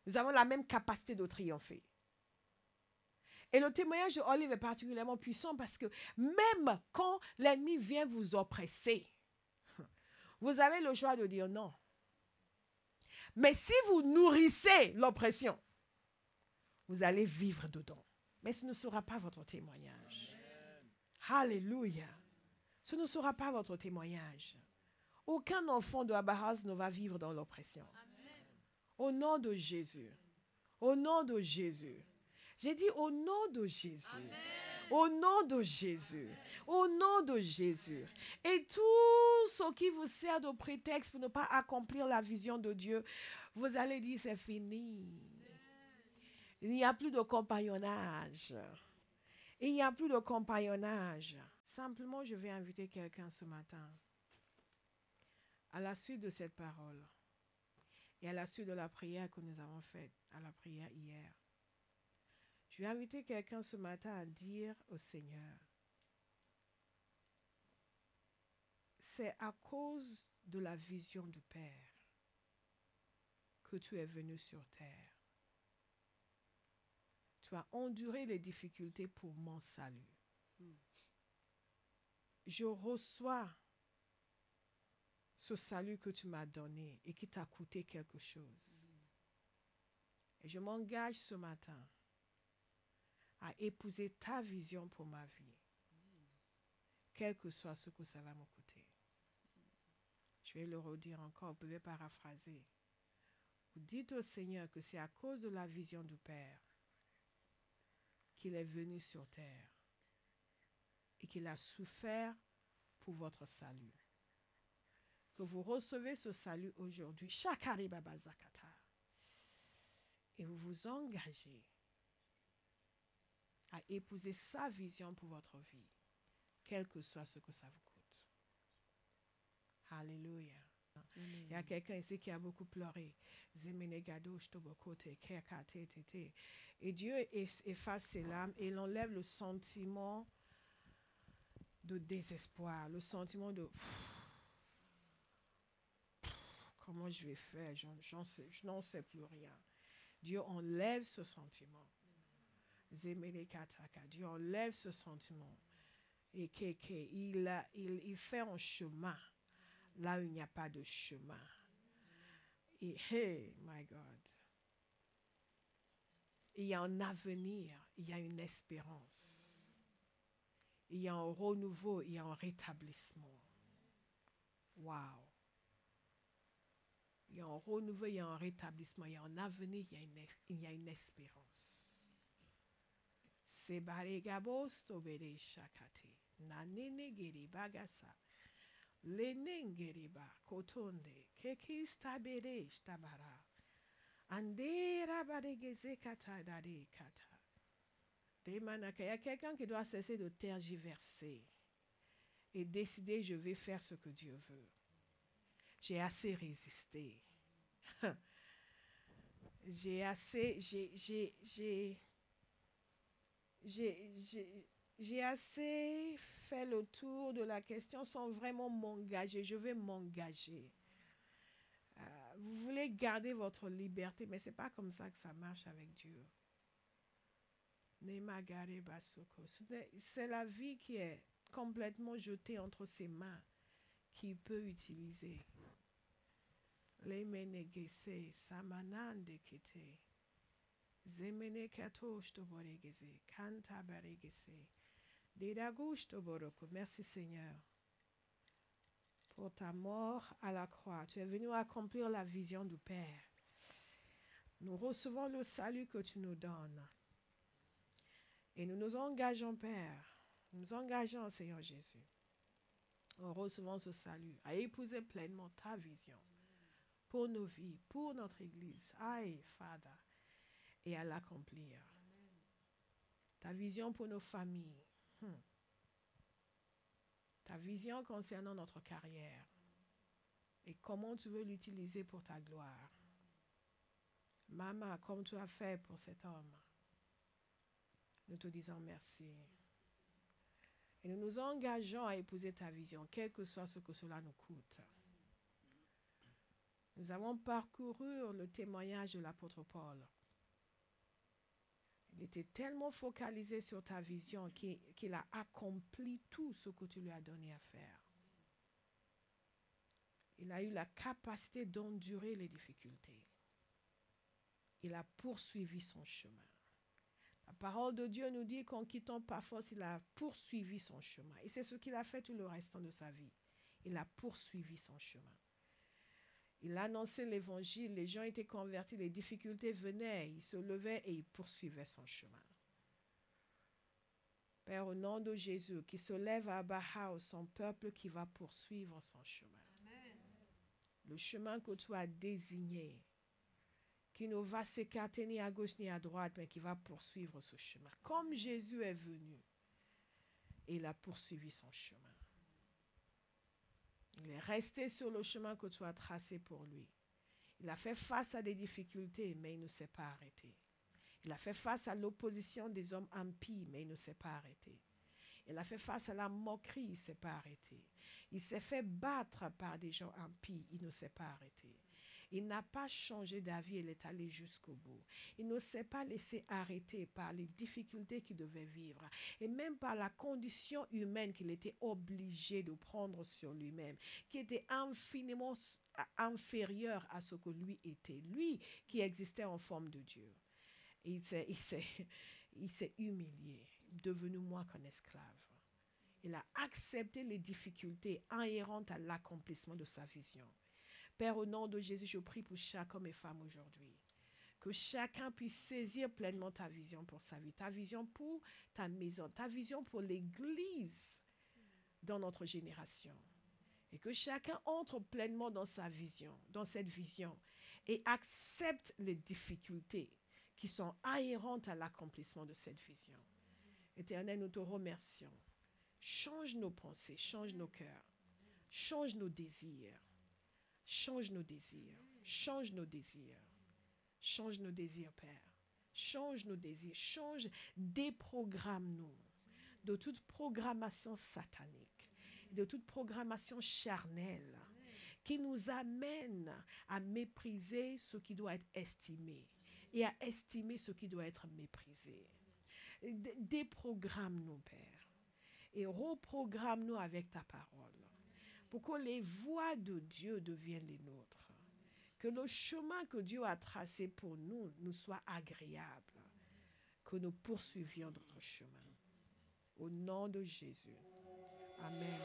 Nous avons la même capacité de triompher. Et le témoignage de Olive est particulièrement puissant parce que même quand l'ennemi vient vous oppresser, vous avez le choix de dire non. Mais si vous nourrissez l'oppression, vous allez vivre dedans. Mais ce ne sera pas votre témoignage. Alléluia. Ce ne sera pas votre témoignage. Aucun enfant de Abraham ne va vivre dans l'oppression. Au nom de Jésus. Au nom de Jésus. J'ai dit au nom de Jésus. Amen. Au nom de Jésus. Au nom de Jésus. Et tout ce qui vous sert de prétexte pour ne pas accomplir la vision de Dieu, vous allez dire c'est fini. Il n'y a plus de compagnonnage. Il n'y a plus de compagnonnage. Simplement, je vais inviter quelqu'un ce matin. À la suite de cette parole et à la suite de la prière que nous avons faite, à la prière hier, je vais inviter quelqu'un ce matin à dire au Seigneur, c'est à cause de la vision du Père que tu es venu sur terre. Tu as enduré les difficultés pour mon salut. Je reçois ce salut que tu m'as donné et qui t'a coûté quelque chose. Et je m'engage ce matin à épouser ta vision pour ma vie, quel que soit ce que ça va me coûter. Je vais le redire encore, vous pouvez paraphraser. Vous dites au Seigneur que c'est à cause de la vision du Père qu'il est venu sur terre et qu'il a souffert pour votre salut. Que vous recevez ce salut aujourd'hui, et vous vous engagez à épouser sa vision pour votre vie, quel que soit ce que ça vous coûte. Alléluia. Il y a quelqu'un ici qui a beaucoup pleuré. Et Dieu efface ses larmes et il enlève le sentiment de désespoir, le sentiment de comment je vais faire, je n'en sais plus rien. Dieu enlève ce sentiment. Dieu enlève ce sentiment. Et il fait un chemin là où il n'y a pas de chemin. Et hey, my God. Il y a un avenir, il y a une espérance. Il y a un renouveau, il y a un rétablissement. Wow. Il y a un renouveau, il y a un rétablissement, il y a un avenir, il y a une espérance. C'est barigabos tobere shakati. Nanene geri bagasa. Lenengeriba kotonde. Keki stabere stabara. Andera baregeze kata dare kata. Demanaka. Il y a quelqu'un qui doit cesser de tergiverser et décider je vais faire ce que Dieu veut. J'ai assez résisté. J'ai assez fait le tour de la question sans vraiment m'engager. Je vais m'engager. Vous voulez garder votre liberté, mais ce n'est pas comme ça que ça marche avec Dieu. C'est la vie qui est complètement jetée entre ses mains qu'il peut utiliser. Les menegese samanande kete. Zemene katosh to boregese. Kanta baregese. Dedagush to boroko. Merci Seigneur pour ta mort à la croix. Tu es venu accomplir la vision du Père. Nous recevons le salut que tu nous donnes. Et nous nous engageons, Père, nous engageons, Seigneur Jésus, en recevant ce salut, à épouser pleinement ta vision pour nos vies, pour notre Église, aïe, Father, et à l'accomplir. Ta vision pour nos familles, ta vision concernant notre carrière, et comment tu veux l'utiliser pour ta gloire. Maman, comme tu as fait pour cet homme, nous te disons merci. Et nous nous engageons à épouser ta vision, quel que soit ce que cela nous coûte. Nous avons parcouru le témoignage de l'apôtre Paul. Il était tellement focalisé sur ta vision qu'il a accompli tout ce que tu lui as donné à faire. Il a eu la capacité d'endurer les difficultés. Il a poursuivi son chemin. La parole de Dieu nous dit qu'en quittant Paphos, il a poursuivi son chemin. Et c'est ce qu'il a fait tout le restant de sa vie. Il a poursuivi son chemin. Il annonçait l'évangile, les gens étaient convertis, les difficultés venaient, il se levait et il poursuivait son chemin. Père, au nom de Jésus, qui se lève à Abba House, son peuple qui va poursuivre son chemin. Amen. Le chemin que tu as désigné, qui ne va s'écarter ni à gauche ni à droite, mais qui va poursuivre ce chemin. Comme Jésus est venu, et il a poursuivi son chemin. Il est resté sur le chemin que tu as tracé pour lui. Il a fait face à des difficultés, mais il ne s'est pas arrêté. Il a fait face à l'opposition des hommes impies, mais il ne s'est pas arrêté. Il a fait face à la moquerie, il ne s'est pas arrêté. Il s'est fait battre par des gens impies, il ne s'est pas arrêté. Il n'a pas changé d'avis, il est allé jusqu'au bout. Il ne s'est pas laissé arrêter par les difficultés qu'il devait vivre et même par la condition humaine qu'il était obligé de prendre sur lui-même, qui était infiniment inférieure à ce que lui était, lui qui existait en forme de Dieu. Et il s'est humilié, devenu moins qu'un esclave. Il a accepté les difficultés inhérentes à l'accomplissement de sa vision. Père, au nom de Jésus, je prie pour chaque homme et femme aujourd'hui. Que chacun puisse saisir pleinement ta vision pour sa vie, ta vision pour ta maison, ta vision pour l'Église dans notre génération. Et que chacun entre pleinement dans sa vision, dans cette vision, et accepte les difficultés qui sont inhérentes à l'accomplissement de cette vision. Éternel, nous te remercions. Change nos pensées, change nos cœurs, change nos désirs. Change nos désirs, change nos désirs, change nos désirs, Père. Change nos désirs, change, déprogramme-nous de toute programmation satanique, de toute programmation charnelle qui nous amène à mépriser ce qui doit être estimé et à estimer ce qui doit être méprisé. Déprogramme-nous, Père, et reprogramme-nous avec ta parole. Pour que les voies de Dieu deviennent les nôtres. Que le chemin que Dieu a tracé pour nous nous soit agréable. Que nous poursuivions notre chemin. Au nom de Jésus. Amen.